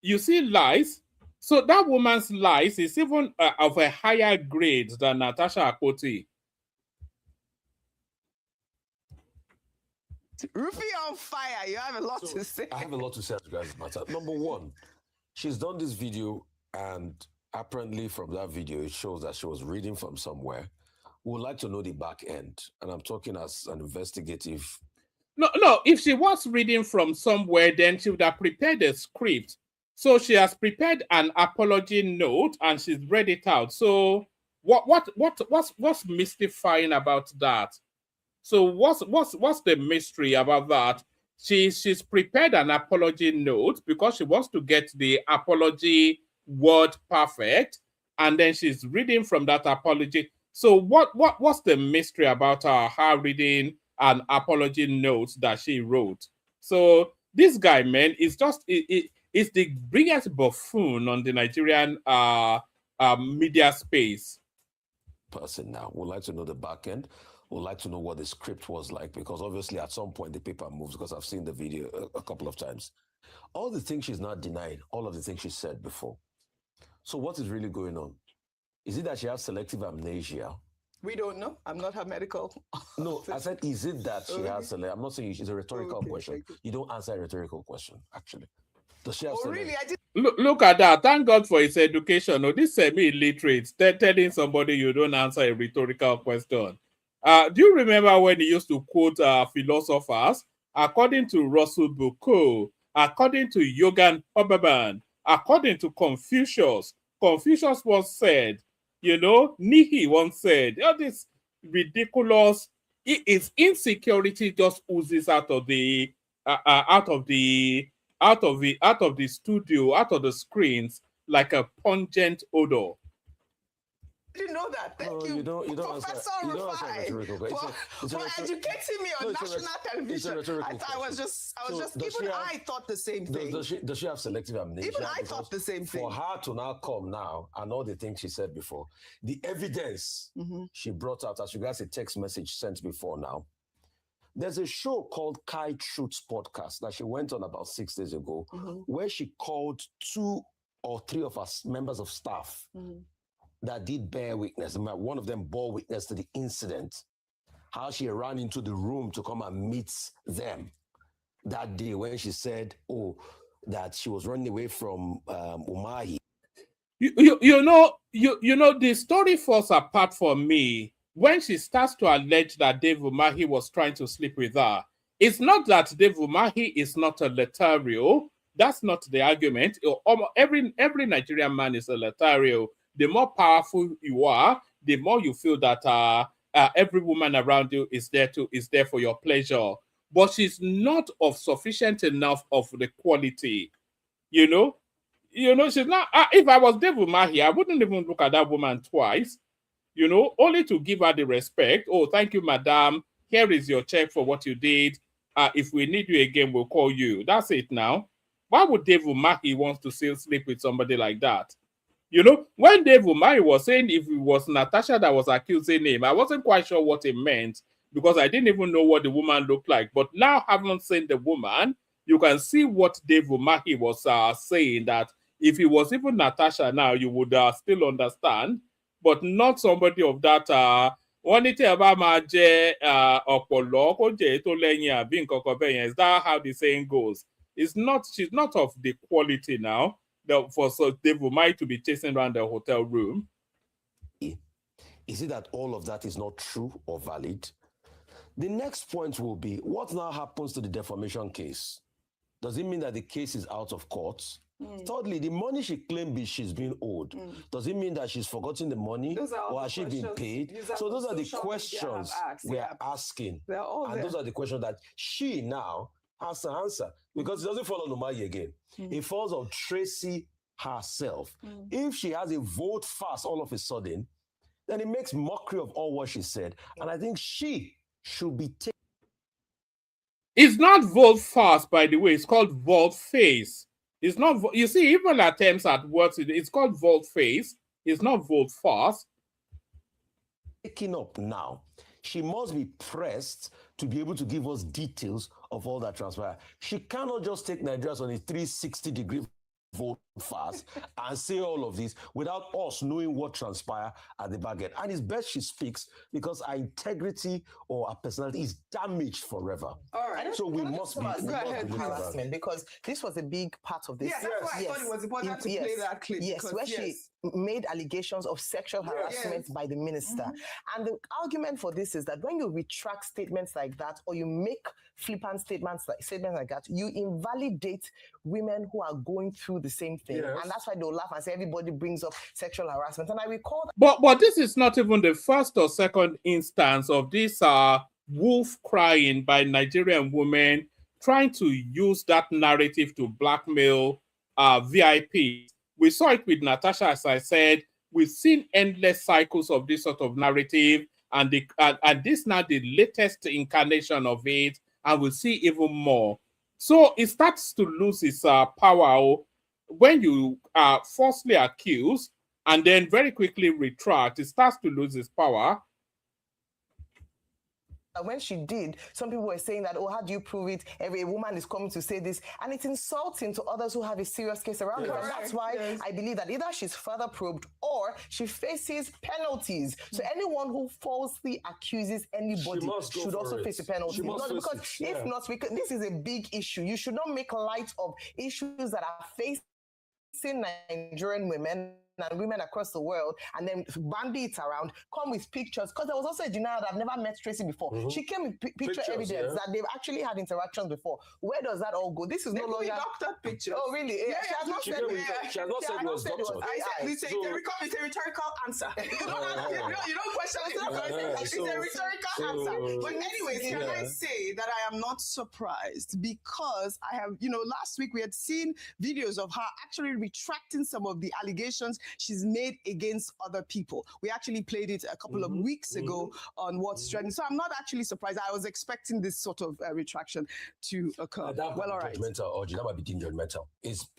You see lies. So that woman's lies is even of a higher grade than Natasha Akpoti. Rufy on fire. You have a lot to say. I have a lot to say as regards this matter. Number one, she's done this video, and apparently from that video, it shows that she was reading from somewhere. We would like to know the back end. And I'm talking as an investigative. No, if she was reading from somewhere, then she would have prepared a script. So she has prepared an apology note and she's read it out. So what's mystifying about that? So what's the mystery about that? She's prepared an apology note because she wants to get the apology word perfect, and then she's reading from that apology. So what's the mystery about her reading an apology note that she wrote? So this guy, man, is just it's the biggest buffoon on the Nigerian media space. Person now. We'd like to know the back end. We'd like to know what the script was like, because obviously at some point the paper moves, because I've seen the video a couple of times. All the things she's not denied, all of the things she said before. So what is really going on? Is it that she has selective amnesia? We don't know. I'm not her medical. No, I said, is it that she has I'm not saying it's a rhetorical question. You don't answer a rhetorical question, actually. Does she have really? I did. Look at that. Thank God for his education. No, this semi-illiterate telling somebody you don't answer a rhetorical question. Do you remember when he used to quote philosophers? According to Russell Bukko, according to Yogan Hobaban, according to Confucius once said, Nihi once said, all this ridiculous, its insecurity just oozes out of the studio, out of the screens, like a pungent odor. I didn't know that. Thank you, Professor Rufai, for educating me on national television. I was just even I thought the same thing. Does she have selective amnesia? Even I thought the same thing. For her to now come now and all the things she said before, the evidence she brought out, as regards a text message sent before now. There's a show called Kai Truth's Podcast that she went on about 6 days ago, where she called 2 or 3 of her members of staff that did bear witness. One of them bore witness to the incident, how she ran into the room to come and meet them that day when she said, that she was running away from Umahi. The story falls apart for me when she starts to allege that Dave Umahi was trying to sleep with her. It's not that Dave Umahi is not a Letario. That's not the argument. Every Nigerian man is a Letario. The more powerful you are, the more you feel that every woman around you is there for your pleasure. But she's not of sufficient enough of the quality. She's not. If I was Dave Umahi, I wouldn't even look at that woman twice. Only to give her the respect. Oh, thank you, madam. Here is your check for what you did. If we need you again, we'll call you. That's it now. Why would Dave Umahi want to still sleep with somebody like that? When Dave Umahi was saying if it was Natasha that was accusing him, I wasn't quite sure what it meant. because I didn't even know what the woman looked like. But now, having seen the woman, you can see what Dave Umahi was saying, that if it was even Natasha now, you would still understand, but not somebody of that. Wọ́n ní tí ẹ bá máa jẹ ọ̀pọ̀lọ́ kó jẹ́ tó lẹ́yìn àbí nǹkan kan bẹ́ẹ̀ yẹn. Is that how the saying goes? It's not. She's not of the quality now for Dave Umahi to be chasing around the hotel room. Is it that all of that is not true or valid? The next point will be, what now happens to the defamation case? Does it mean that the case is out of court? Thirdly, the money she claimed she's been owed, does it mean that she's forgotten the money, or has she been paid? So those are the questions we are asking. And those are the questions that she now has to answer, because it doesn't fall on Umahi again. It falls on Tracy herself. If she has a vote fast all of a sudden, then it makes mockery of all what she said. And I think she should be taken. It's not vote fast, by the way. It's called vote face. It's not, you see, even attempts at words, it's called vote face. It's not vote fast. Taking up now. She must be pressed to be able to give us details of all that transpired. She cannot just take Nigerians on a 360-degree vote fast and say all of this without us knowing what transpired at the back end. And it's best she speaks, because our integrity or our personality is damaged forever. All right. So we must be harassment, because this was a big part of this. Yeah, that's why I thought it was important to play that clip. Yes, where she made allegations of sexual harassment by the minister. And the argument for this is that when you retract statements like that, or you make flippant statements like that, you invalidate women who are going through the same thing. And that's why they'll laugh and say everybody brings up sexual harassment. And I recall that. But this is not even the first or second instance of this wolf crying by Nigerian women trying to use that narrative to blackmail VIP. We saw it with Natasha, as I said. We've seen endless cycles of this sort of narrative, and this now the latest incarnation of it, and we'll see even more. So it starts to lose its power when you are falsely accused and then very quickly retract. It starts to lose its power. When she did, some people were saying that, oh, how do you prove it? Every woman is coming to say this. And it's insulting to others who have a serious case around it. And that's why I believe that either she's further probed or she faces penalties. So anyone who falsely accuses anybody should also face a penalty. If not, this is a big issue. You should not make light of issues that are facing Nigerian women and women across the world, and then bandy it around, come with pictures. Because there was also a denial that I've never met Tracy before. She came with picture evidence that they've actually had interactions before. Where does that all go? This is no longer doctor pictures. Oh, really? She has not said it was doctor. It's a rhetorical answer. You don't question it. It's a rhetorical answer. But anyways, can I say that I am not surprised, because I have, last week we had seen videos of her actually retracting some of the allegations she's made against other people. We actually played it a couple of weeks ago on What's Trending. So I'm not actually surprised. I was expecting this sort of retraction to occur. That might be judgmental, Audrey. That might be deemed judgmental.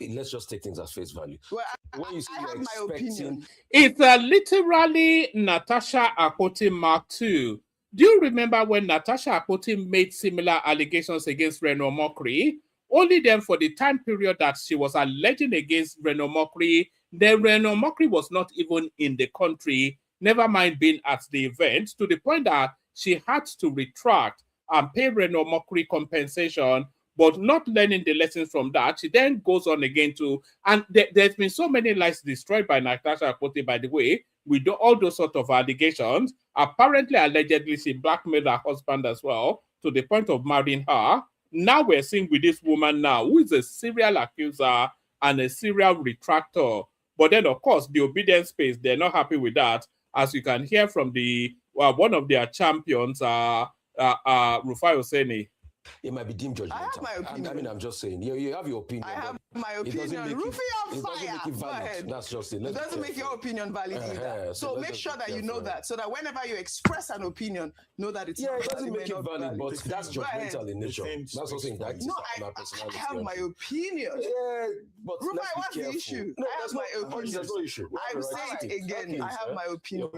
Let's just take things as face value. Well, I have my opinion. It's literally Natasha Akpoti Mark II. Do you remember when Natasha Akpoti made similar allegations against Reno Mokri? Only then, for the time period that she was alleging against Reno Mokri, the Reno Mokri was not even in the country, never mind being at the event, to the point that she had to retract and pay Reno Mokri compensation, but not learning the lessons from that. She then goes on again to, and there's been so many lives destroyed by Natasha Akpoti, by the way, with all those sort of allegations. Apparently, allegedly, she blackmailed her husband as well, to the point of marrying her. Now we're seeing with this woman now, who is a serial accuser and a serial retractor. But then, of course, the obedience space, they're not happy with that. As you can hear from the one of their champions, Rufai Oseni. It might be deemed judgmental. I have my opinion. I mean, I'm just saying, you have your opinion. I have my opinion. Rufai on fire. Go ahead. That's just it. It doesn't make your opinion valid either. So make sure that you know that, so that whenever you express an opinion, know that it's it doesn't make it valid, but that's judgmental in nature. That's also indicting my personality. I have my opinion. Yeah, but Rufai, what's the issue? No, I have my opinion. There's no issue. I'm saying it again. I have my opinion.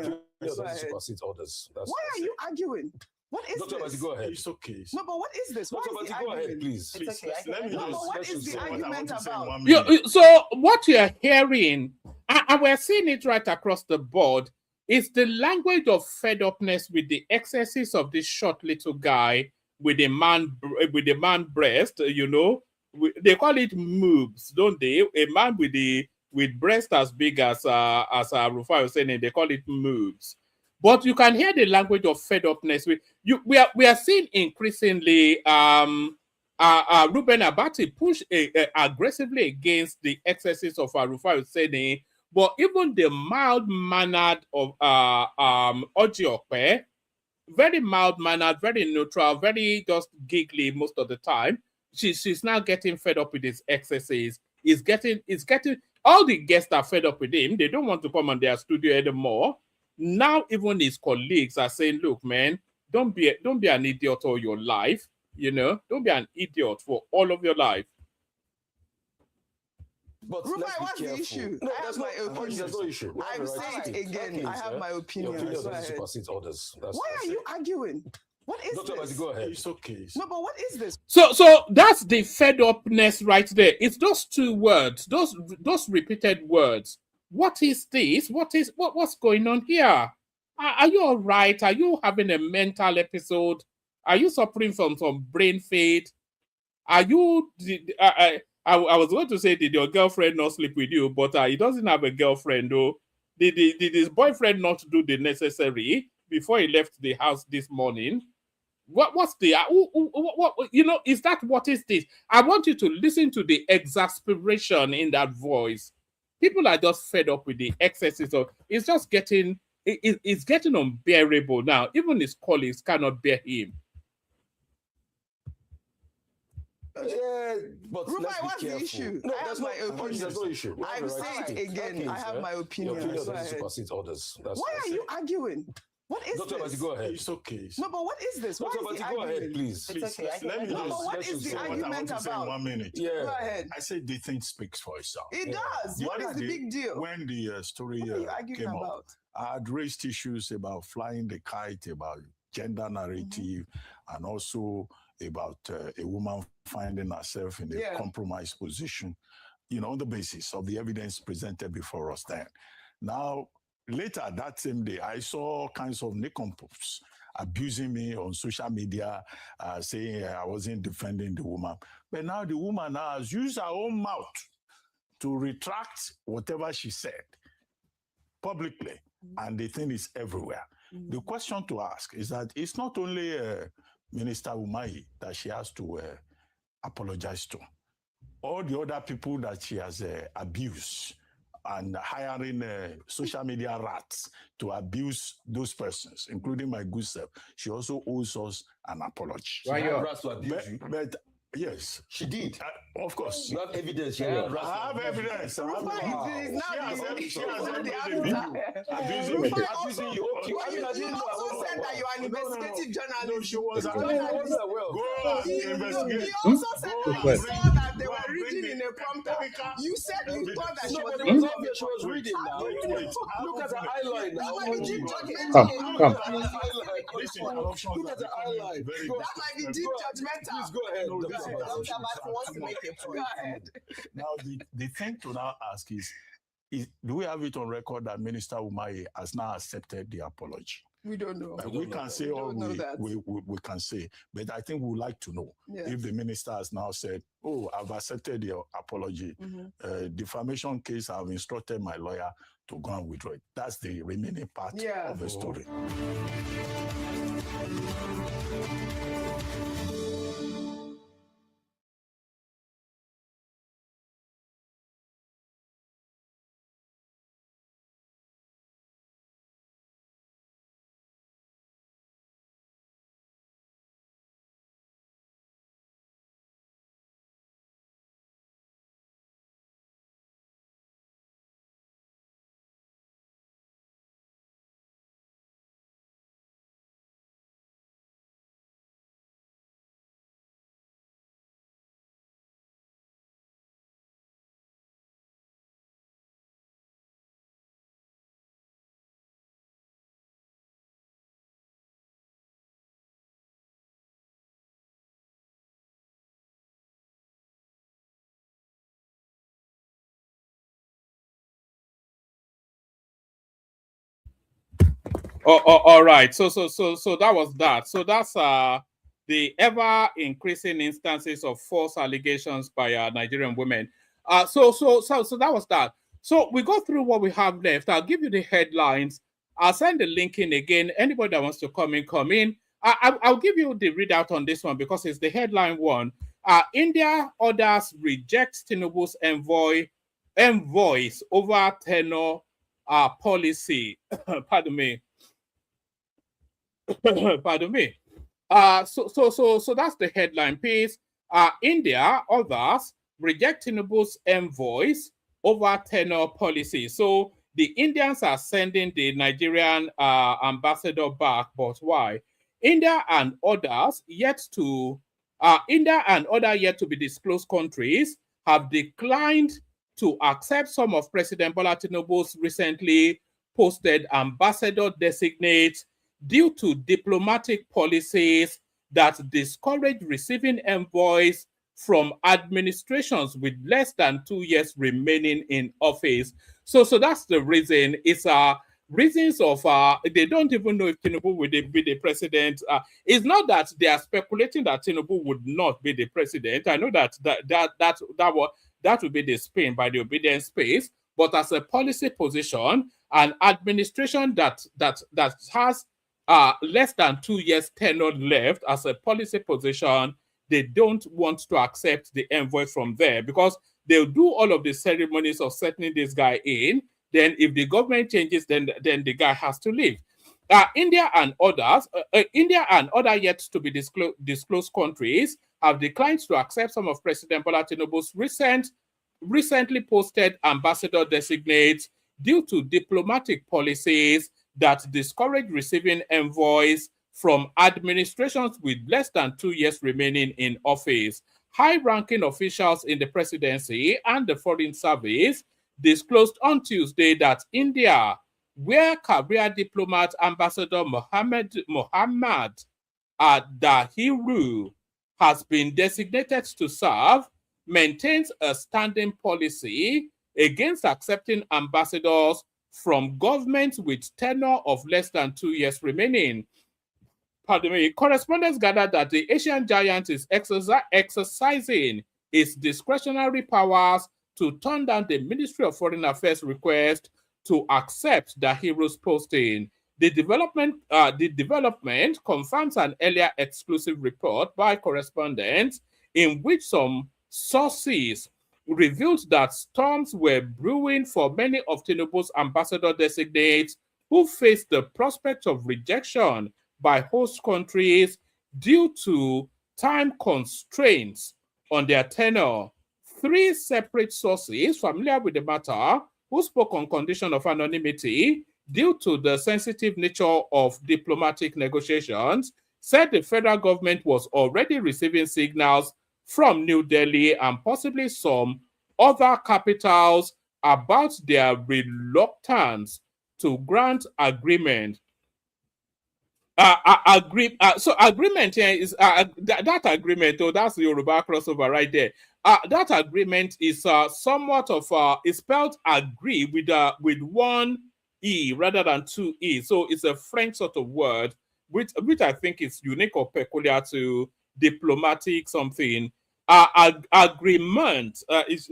Doesn't supersede others. Why are you arguing? What is Dr. this? Basi, go ahead. It's okay. No, but what is this? What Dr. is the Basi, go ahead, argument? please. It's okay. Let me No, but just what is the say what I argument want to say in about? 1 minute. So what you're hearing, and we're seeing it right across the board, is the language of fed upness with the excesses of this short little guy with a man breast. You know, they call it moves, don't they? A man with breast as big as Rufai was saying, they call it moves. But you can hear the language of fed upness. We are seeing increasingly Ruben Abati push aggressively against the excesses of Rufai Husseini, but even the mild-mannered of Oji, very mild-mannered, very neutral, very just giggly most of the time. She's now getting fed up with his excesses. Is getting all the guests are fed up with him. They don't want to come on their studio anymore. Now even his colleagues are saying, "Look, man, don't be an idiot all your life. You know, don't be an idiot for all of your life." But Rufai, let's be what's careful. the issue? No, I there's have my opinion. There's no issue. We have I'm the right saying to it speak. again. Okay, I have sir. my opinion. Your opinion Go doesn't ahead. supersede others. That's Why are you arguing? What is Dr. this? Basi, go ahead. It's okay. No, but what is this? So that's the fed upness right there. It's those two words, those repeated words. What is this? What's going on here? Are you all right? Are you having a mental episode? Are you suffering from some brain fade? Are you? I was going to say, did your girlfriend not sleep with you? But he doesn't have a girlfriend, though. Did his boyfriend not do the necessary before he left the house this morning? What's the what you know, is that what is this? I want you to listen to the exasperation in that voice. People are just fed up with the excesses of it's just getting it's getting unbearable now. Even his colleagues cannot bear him. Yeah, but Rufai, let's be what's careful. the issue? No, I have my opinion. There's no issue. We have I'm the right saying to it speak. again. Okay, I have sir. my opinion. Your opinion Go doesn't ahead. supersede others. Why are you arguing? What is Dr. this? Basi, go ahead. It's okay. No, but what is this? What Dr. is the Basi, go ahead, argument? please. It's okay. Let me No, but just what let's is just the say what I what I want argument to say in about? 1 minute. Yeah. Go ahead. I said the thing speaks for itself. It does. The What is other the day, big deal? When the story What are you arguing came about? up, I had raised issues about flying the kite, about gender narrative, and also about a woman finding herself in a compromised position, you know, on the basis of the evidence presented before us then. Now, later that same day, I saw all kinds of nincompoops abusing me on social media, saying I wasn't defending the woman. But now the woman now has used her own mouth to retract whatever she said publicly, and the thing is everywhere. The question to ask is that it's not only Minister Umahi that she has to apologize to. All the other people that she has abused and hiring social media rats to abuse those persons, including my good self, she also owes us an apology. She had rats to abuse you. But yes, She did. of course. You have evidence. She had rats I have to abuse you. evidence. I have Rufai evidence. is now She has the made a actor. video abusing me. Rufai Abusing you. Okay. I mean, I You didn't know. I also wasn't said that aware. you're an investigative No, journalist. she was. I mean, I wasn't aware. Go and He investigate. also said Go that and you bring- saw that they go were and bring reading in the a prompter. technical You said you thought that she No, was but it was obvious she was reading now. Wait. Look at her eyeline now. That might be deep judgmental. Come. Look at her eyeline. This interruption Look at her eyeline. Go That might be deep judgmental. Please go ahead. No, Dr. this Basi. Dr. Basi wants to make a point. Go ahead. Now, the thing to now ask is, do we have it on record that Minister Umahi has now accepted the apology? We don't know. We can say all don't know that. we can say, but I think we would like to know Yes. if the minister has now said, "Oh, I've accepted your apology." Defamation case, I've instructed my lawyer to go and withdraw it. That's the remaining part of the story. all right. So that was that. So that's the ever increasing instances of false allegations by Nigerian women. So that was that. So we go through what we have left. I'll give you the headlines. I'll send the link in again. Anybody that wants to come in, come in. I'll give you the readout on this one because it's the headline one. India orders reject Tinubu's envoys over tenor policy. Pardon me. Pardon me. So that's the headline piece. India, others reject Tinubu's envoys over tenor policy. So the Indians are sending the Nigerian ambassador back, but why? India and other yet to be disclosed countries have declined to accept some of President Bola Tinubu's recently posted ambassador designate due to diplomatic policies that discourage receiving envoys from administrations with less than 2 years remaining in office. So that's the reason. It's reasons of they don't even know if Tinubu will be the president. It's not that they are speculating that Tinubu would not be the president. I know that would be the spin by the obedience space, but as a policy position, an administration that has less than 2 years tenure left as a policy position, they don't want to accept the envoy from there because they'll do all of the ceremonies of settling this guy in. Then if the government changes, then the guy has to leave. India and other yet to be disclosed countries have declined to accept some of President Bola Tinubu's recently posted ambassador designates due to diplomatic policies that discourage receiving envoys from administrations with less than 2 years remaining in office. High-ranking officials in the presidency and the foreign service disclosed on Tuesday that India, where career diplomat Ambassador Mohammad Dahiru has been designated to serve, maintains a standing policy against accepting ambassadors from governments with tenure of less than 2 years remaining. Pardon me. Correspondents gathered that the Asian giant is exercising its discretionary powers to turn down the Ministry of Foreign Affairs request to accept Dahiru's posting. The development confirms an earlier exclusive report by correspondents in which some sources revealed that storms were brewing for many of Tinubu's ambassador designates who faced the prospect of rejection by host countries due to time constraints on their tenure. 3 separate sources familiar with the matter who spoke on condition of anonymity due to the sensitive nature of diplomatic negotiations said the federal government was already receiving signals from New Delhi and possibly some other capitals about their reluctance to grant agreement. So agreement here is that agreement. Oh, that's the Yoruba crossover right there. That agreement is somewhat of is spelled agree with 1 E rather than 2 E. So it's a French sort of word, which I think is unique or peculiar to diplomatic something. Agreement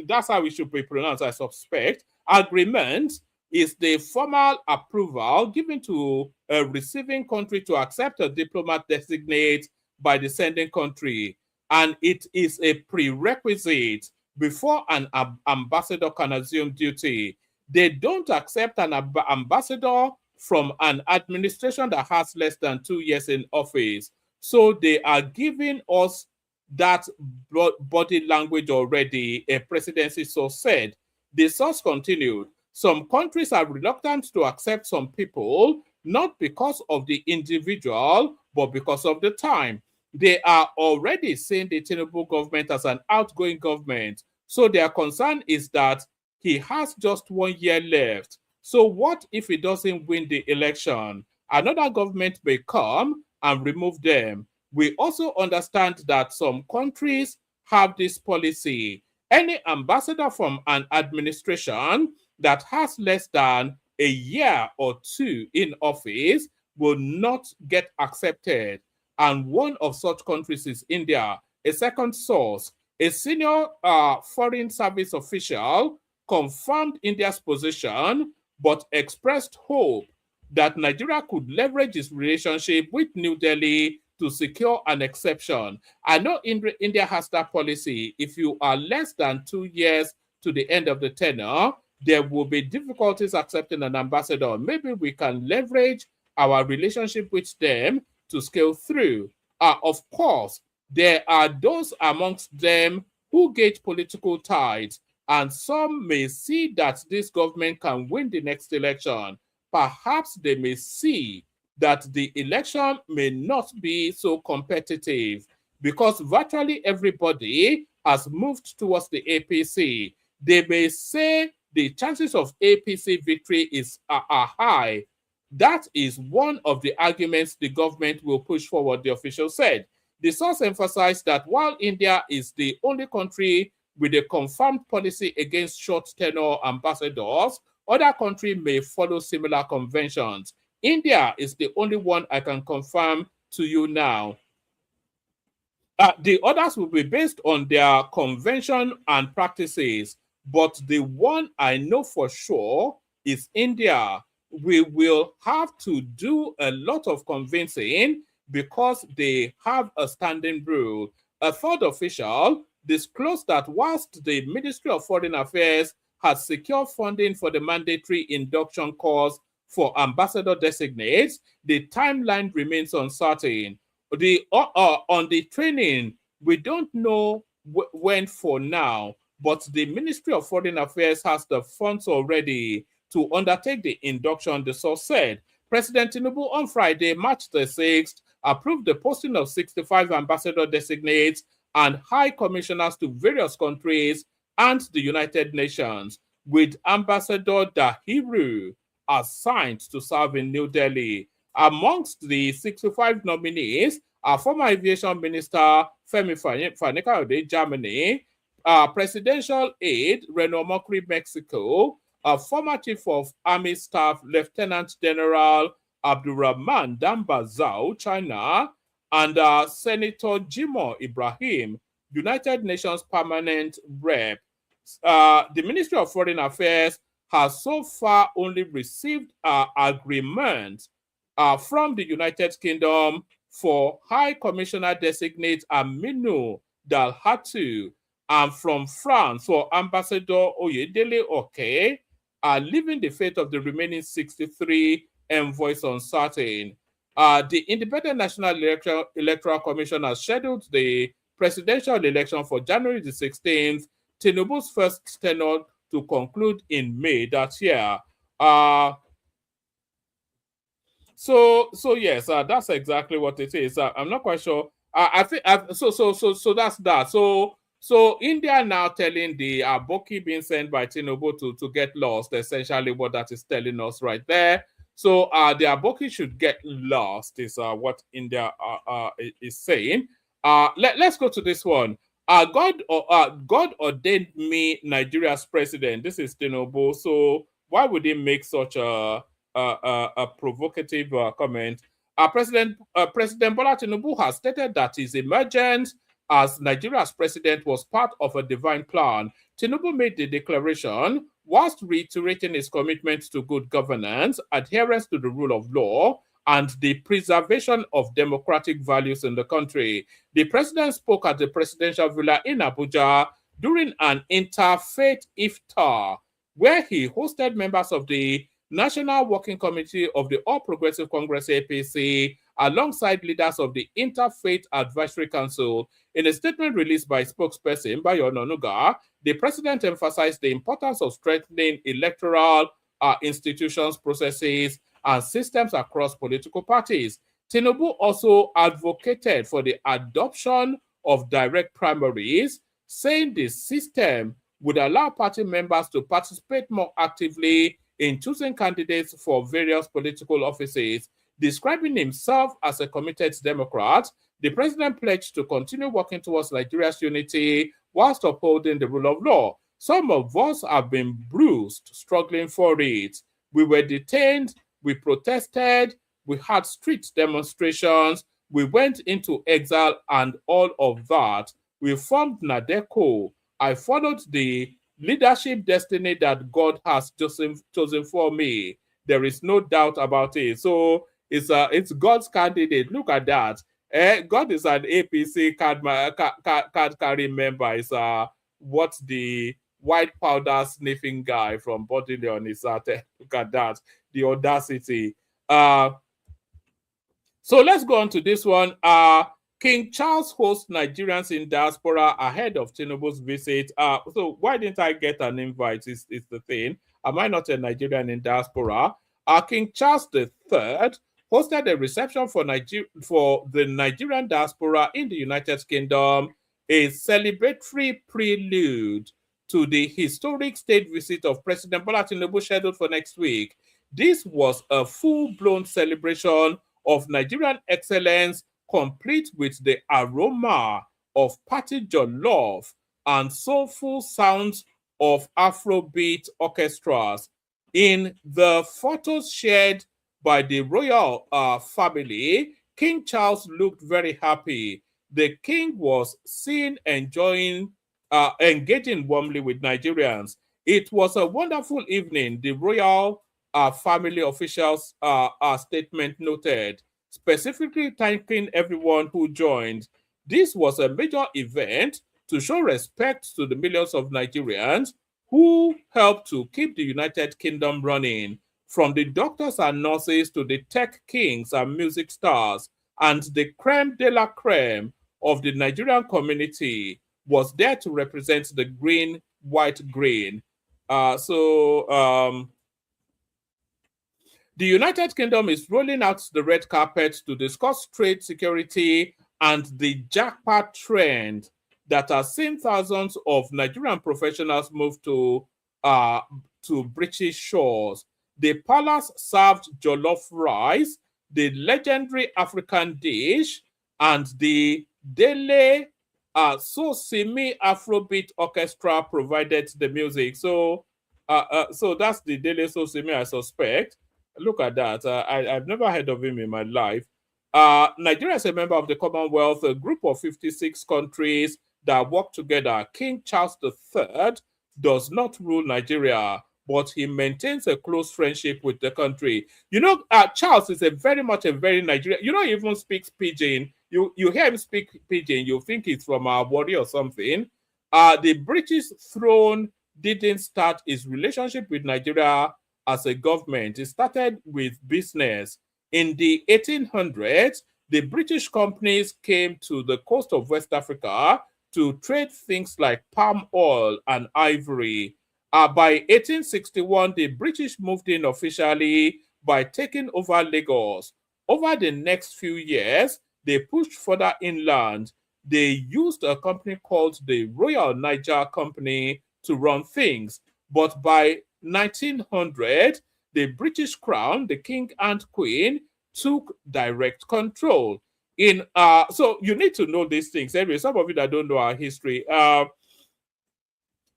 that's how it should be pronounced, I suspect. Agreement is the formal approval given to a receiving country to accept a diplomat designate by the sending country, and it is a prerequisite before an ambassador can assume duty. They don't accept an ambassador from an administration that has less than 2 years in office. So they are giving us that body language already, a presidency source said. The source continued, some countries are reluctant to accept some people, not because of the individual, but because of the time. They are already seeing the Tinubu government as an outgoing government. So their concern is that he has just 1 year left. So what if he doesn't win the election? Another government may come and remove them. We also understand that some countries have this policy. Any ambassador from an administration that has less than a year or 2 in office will not get accepted. And one of such countries is India. A second source, a senior foreign service official, confirmed India's position, but expressed hope that Nigeria could leverage its relationship with New Delhi to secure an exception. I know India has that policy. If you are less than 2 years to the end of the tenure, there will be difficulties accepting an ambassador. Maybe we can leverage our relationship with them to scale through. Of course, there are those amongst them who gauge political tides, and some may see that this government can win the next election. Perhaps they may see that the election may not be so competitive because virtually everybody has moved towards the APC. They may say the chances of APC victory are high. That is one of the arguments the government will push forward, the official said. The source emphasized that while India is the only country with a confirmed policy against short tenure ambassadors, other countries may follow similar conventions. India is the only one I can confirm to you now. The others will be based on their convention and practices, but the one I know for sure is India. We will have to do a lot of convincing because they have a standing rule. A third official disclosed that whilst the Ministry of Foreign Affairs has secured funding for the mandatory induction course for ambassador designates, the timeline remains uncertain. On the training, we don't know when for now, but the Ministry of Foreign Affairs has the funds already to undertake the induction, the source said. President Tinubu on Friday, March the 6th, approved the posting of 65 ambassador designates and high commissioners to various countries and the United Nations, with Ambassador Dahiru assigned to serve in New Delhi. Amongst the 65 nominees are former aviation minister Femi Fani-Kayode, Germany, presidential aide Reno Mokri, Mexico, former chief of army staff Lieutenant General Abdurrahman Dambazao, China, and Senator Jimoh Ibrahim, United Nations permanent rep. The Ministry of Foreign Affairs has so far only received agreement from the United Kingdom for High Commissioner designate Aminu Dalhatu, and from France for Ambassador Oyedele Oke, leaving the fate of the remaining 63 envoys uncertain. The Independent National Electoral Commission has scheduled the presidential election for January the 16th, Tinubu's first tenure to conclude in May that year. So yes, that's exactly what it is. I'm not quite sure. I think so that's that. So India now telling the Aboki being sent by Tinubu to get lost, essentially what that is telling us right there. So the Aboki should get lost is what India is saying. Let's go to this one. God ordained me Nigeria's president. This is Tinubu. So why would he make such a provocative comment? President Bola Tinubu has stated that his emergence as Nigeria's president was part of a divine plan. Tinubu made the declaration whilst reiterating his commitment to good governance, adherence to the rule of law, and the preservation of democratic values in the country. The president spoke at the presidential villa in Abuja during an interfaith iftar, where he hosted members of the National Working Committee of the All Progressive Congress APC, alongside leaders of the Interfaith Advisory Council. In a statement released by spokesperson Bayo Onanuga, the president emphasized the importance of strengthening electoral institutions, processes, and systems across political parties. Tinubu also advocated for the adoption of direct primaries, saying the system would allow party members to participate more actively in choosing candidates for various political offices. Describing himself as a committed Democrat, the president pledged to continue working towards Nigeria's unity whilst upholding the rule of law. Some of us have been bruised, struggling for it. We were detained, we protested, We had street demonstrations. We went into exile and all of that. We formed NADECO. I followed the leadership destiny that God has chosen for me. There is no doubt about it. So it's God's candidate. Look at that. God is an APC card carrying member. Is what the white powder sniffing guy from Bodleian is at. Look at that. The audacity. So let's go on to this one. King Charles hosts Nigerians in diaspora ahead of Tinubu's visit. So why didn't I get an invite is the thing. Am I not a Nigerian in diaspora? King Charles III hosted a reception for the Nigerian diaspora in the United Kingdom, a celebratory prelude to the historic state visit of President Bola Tinubu scheduled for next week. This was a full-blown celebration of Nigerian excellence, complete with the aroma of party jollof and soulful sounds of Afrobeat orchestras. In the photos shared by the royal family, King Charles looked very happy. The king was seen engaging warmly with Nigerians. It was a wonderful evening, the royal family officials' statement noted, specifically thanking everyone who joined. This was a major event to show respect to the millions of Nigerians who helped to keep the United Kingdom running, from the doctors and nurses to the tech kings and music stars, and the creme de la creme of the Nigerian community was there to represent the green, white, green. The United Kingdom is rolling out the red carpet to discuss trade, security, and the jackpot trend that has seen thousands of Nigerian professionals move to British shores. The palace served jollof rice, the legendary African dish, and the Dele Sosimi Afrobeat Orchestra provided the music. So that's the Dele Sosimi, I suspect. Look at that. I've never heard of him in my life. Nigeria is a member of the Commonwealth, a group of 56 countries that work together. King Charles III does not rule Nigeria, but he maintains a close friendship with the country. You know, Charles is very much a very Nigerian. You know, he even speaks Pidgin. You hear him speak Pidgin, you think it's from our body or something. The British throne didn't start its relationship with Nigeria as a government. It started with business. In the 1800s, the British companies came to the coast of West Africa to trade things like palm oil and ivory. By 1861, the British moved in officially by taking over Lagos. Over the next few years, they pushed further inland. They used a company called the Royal Niger Company to run things. But by 1900, the British Crown, the King and Queen, took direct control. So you need to know these things. Anyway, some of you that don't know our history.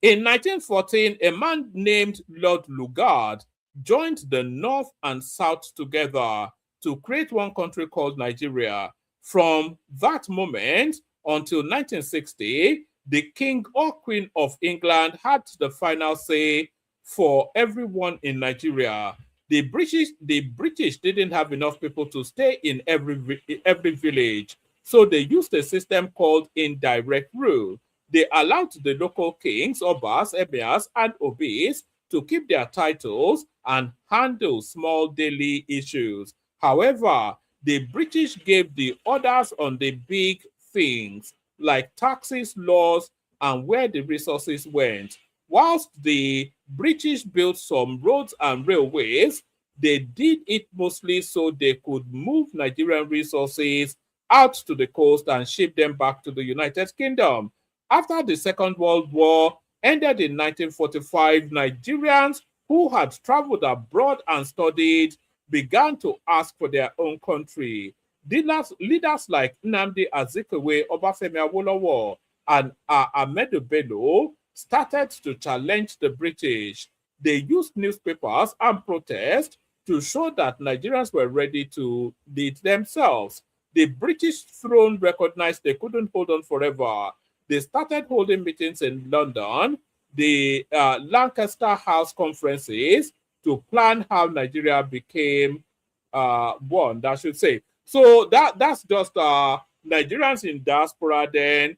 In 1914, a man named Lord Lugard joined the North and South together to create one country called Nigeria. From that moment until 1960, the King or Queen of England had the final say for everyone in Nigeria. The British didn't have enough people to stay in every village, so they used a system called indirect rule. They allowed the local kings, obas, emirs, and obis to keep their titles and handle small daily issues. However, the British gave the orders on the big things like taxes, laws, and where the resources went. Whilst the British built some roads and railways, they did it mostly so they could move Nigerian resources out to the coast and ship them back to the United Kingdom. After the Second World War ended in 1945, Nigerians who had traveled abroad and studied began to ask for their own country. Leaders like Nnamdi Azikiwe, Obafemi Awolowo, and Ahmedu Bello started to challenge the British. They used newspapers and protest to show that Nigerians were ready to lead themselves. The British throne recognized they couldn't hold on forever. They started holding meetings in London, the Lancaster House conferences, to plan how Nigeria became one, I should say. So that's just Nigerians in diaspora then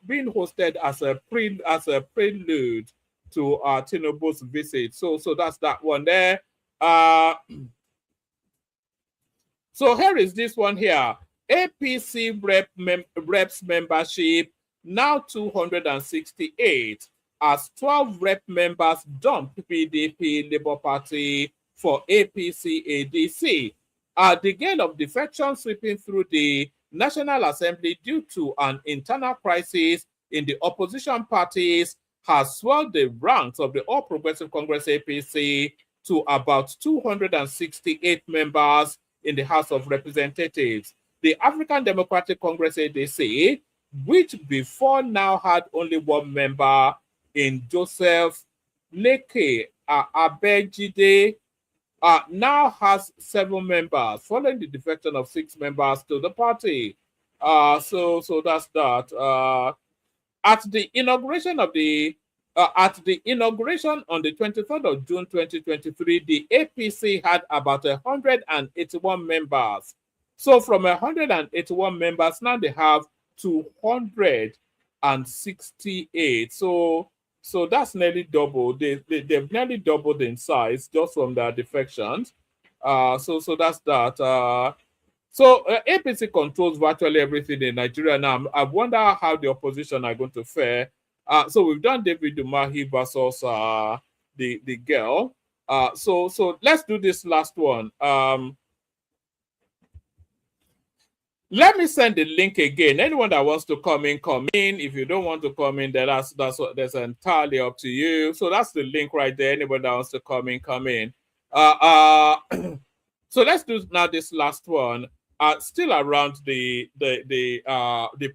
being hosted as a prelude to Tinubu's visit. So that's that one there. So here is this one here. APC reps membership now 268 as 12 rep members dumped PDP Labour Party for APC ADC. The gale of defection sweeping through the National Assembly due to an internal crisis in the opposition parties has swelled the ranks of the All Progressive Congress APC to about 268 members in the House of Representatives. The African Democratic Congress ADC, which before now had only one member in Joseph Leke Abejide, now has 7 members, following the defection of 6 members to the party. So that's that. At the inauguration on the 23rd of June 2023, the APC had about 181 members. So from 181 members, now they have 268. So that's nearly double. They've nearly doubled in size just from their defections. So that's that. APC controls virtually everything in Nigeria now. I wonder how the opposition are going to fare. So we've done David Umahi versus the girl. So let's do this last one. Let me send the link again. Anyone that wants to come in, come in. If you don't want to come in, then that's entirely up to you. So that's the link right there. Anybody that wants to come in, come in. So let's do now this last one. Still around the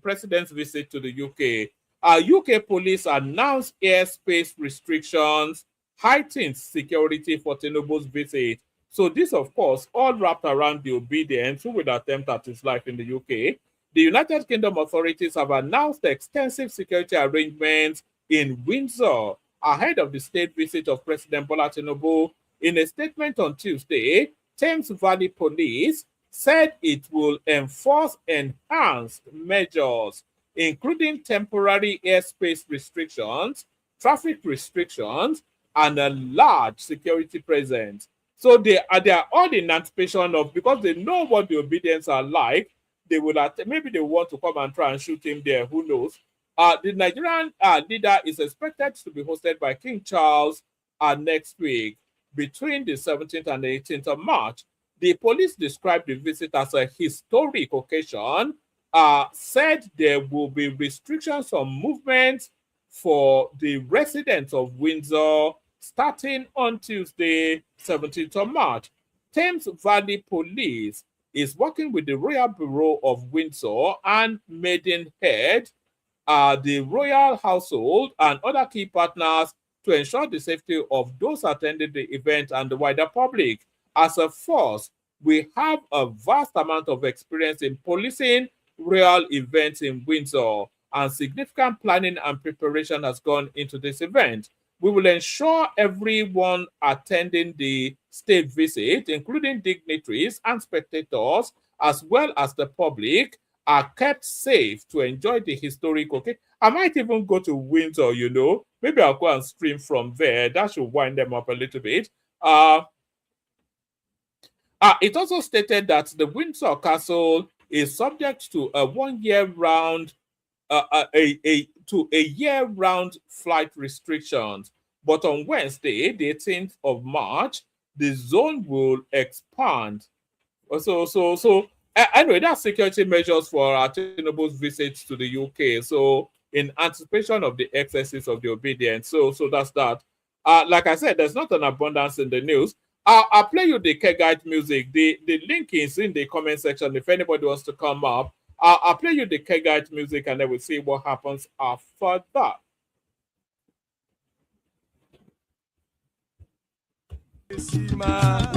president's visit to the UK. UK police announced airspace restrictions, heightened security for Tinubu's visit. So this, of course, all wrapped around the obedience who would attempt at his life in the UK. The United Kingdom authorities have announced extensive security arrangements in Windsor ahead of the state visit of President Bola Tinubu. In a statement on Tuesday, Thames Valley Police said it will enforce enhanced measures, including temporary airspace restrictions, traffic restrictions, and a large security presence. So they are all in anticipation of, because they know what the obedience are like, they will maybe they want to come and try and shoot him there. Who knows? The Nigerian leader is expected to be hosted by King Charles next week between the 17th and the 18th of March. The police described the visit as a historic occasion, said there will be restrictions on movement for the residents of Windsor starting on Tuesday, 17th of March. Thames Valley Police is working with the Royal Bureau of Windsor and Maidenhead, the royal household, and other key partners to ensure the safety of those attending the event and the wider public. As a force, we have a vast amount of experience in policing royal events in Windsor, and significant planning and preparation has gone into this event. We will ensure everyone attending the state visit, including dignitaries and spectators, as well as the public, are kept safe to enjoy the historic occasion. I might even go to Windsor, you know. Maybe I'll go and stream from there. That should wind them up a little bit. It also stated that the Windsor Castle is subject to a year-round flight restrictions. But on Wednesday, the 18th of March, the zone will expand. Anyway, that's security measures for Tinubu's visits to the UK. So in anticipation of the excesses of the obedience. So that's that. Like I said, there's not an abundance in the news. I'll play you the Care Guide music. The link is in the comment section if anybody wants to come up. I'll play you the Care Guide music and then we'll see what happens after that.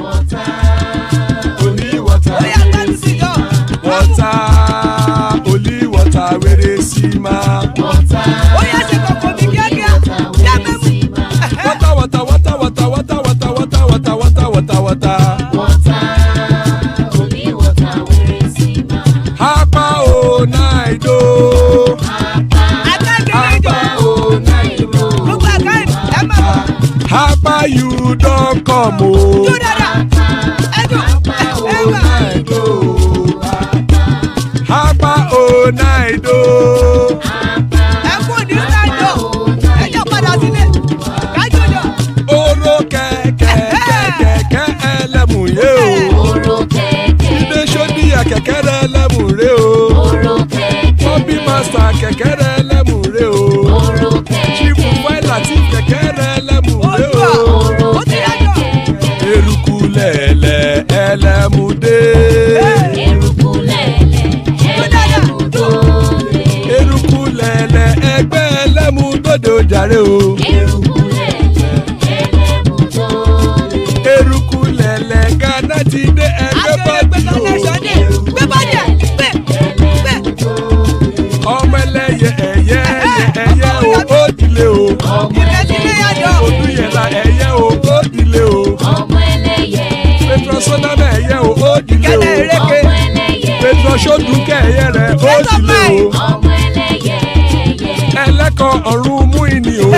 What Only water. Water, only water, where they see ma. Water, water, water, water, water, water, water, water, water, water, water. Only water, where they see ma. Hapa o naido. Hapa o naido. Hapa you don't come o. Hapa o naido. Oro kẹ̀kẹ́ ẹlẹ́mù yé o. Ide sodi ya kẹ̀kẹ́ rẹ ẹlẹ́mù rẹ o. Hobby master kẹ̀kẹ́ rẹ ẹlẹ́mù rẹ o. Chief Failati kẹ̀kẹ́ rẹ ẹlẹ́mù rẹ o. Eruku lẹ̀lẹ̀ ẹlẹ́mù dé. Eruku lẹ̀lẹ̀ ẹgbẹ́ ẹlẹ́mù dòde ojàre o. Eruku lẹ̀lẹ̀ Ghana ti dé ẹgbẹ́ bọ́dì o. Ọmọ ẹlẹ́yẹ ẹyẹ o ó dilé o. Olúyẹ̀lá ẹyẹ o ó dilé o. Petrosodame ẹyẹ o ó dilé o. Petrosodunke ẹyẹ rẹ̀ ó dilé o. Ẹlẹ́kọ̀ ọ̀run mú ìní o.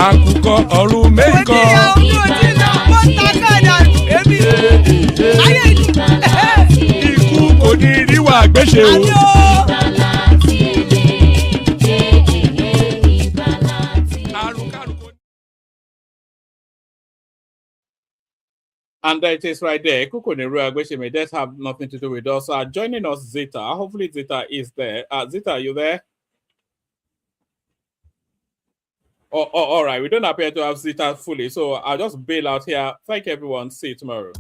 Àkùkọ ọ̀run mẹ́kọ̀. Ikú kò ní ríwà gbéṣe o. And it is right there. May that have nothing to do with us. Joining us, Zeta. Hopefully, Zeta is there. Zeta, are you there? Oh, all right. We don't appear to have Zeta fully, so I'll just bail out here. Thank you, everyone. See you tomorrow.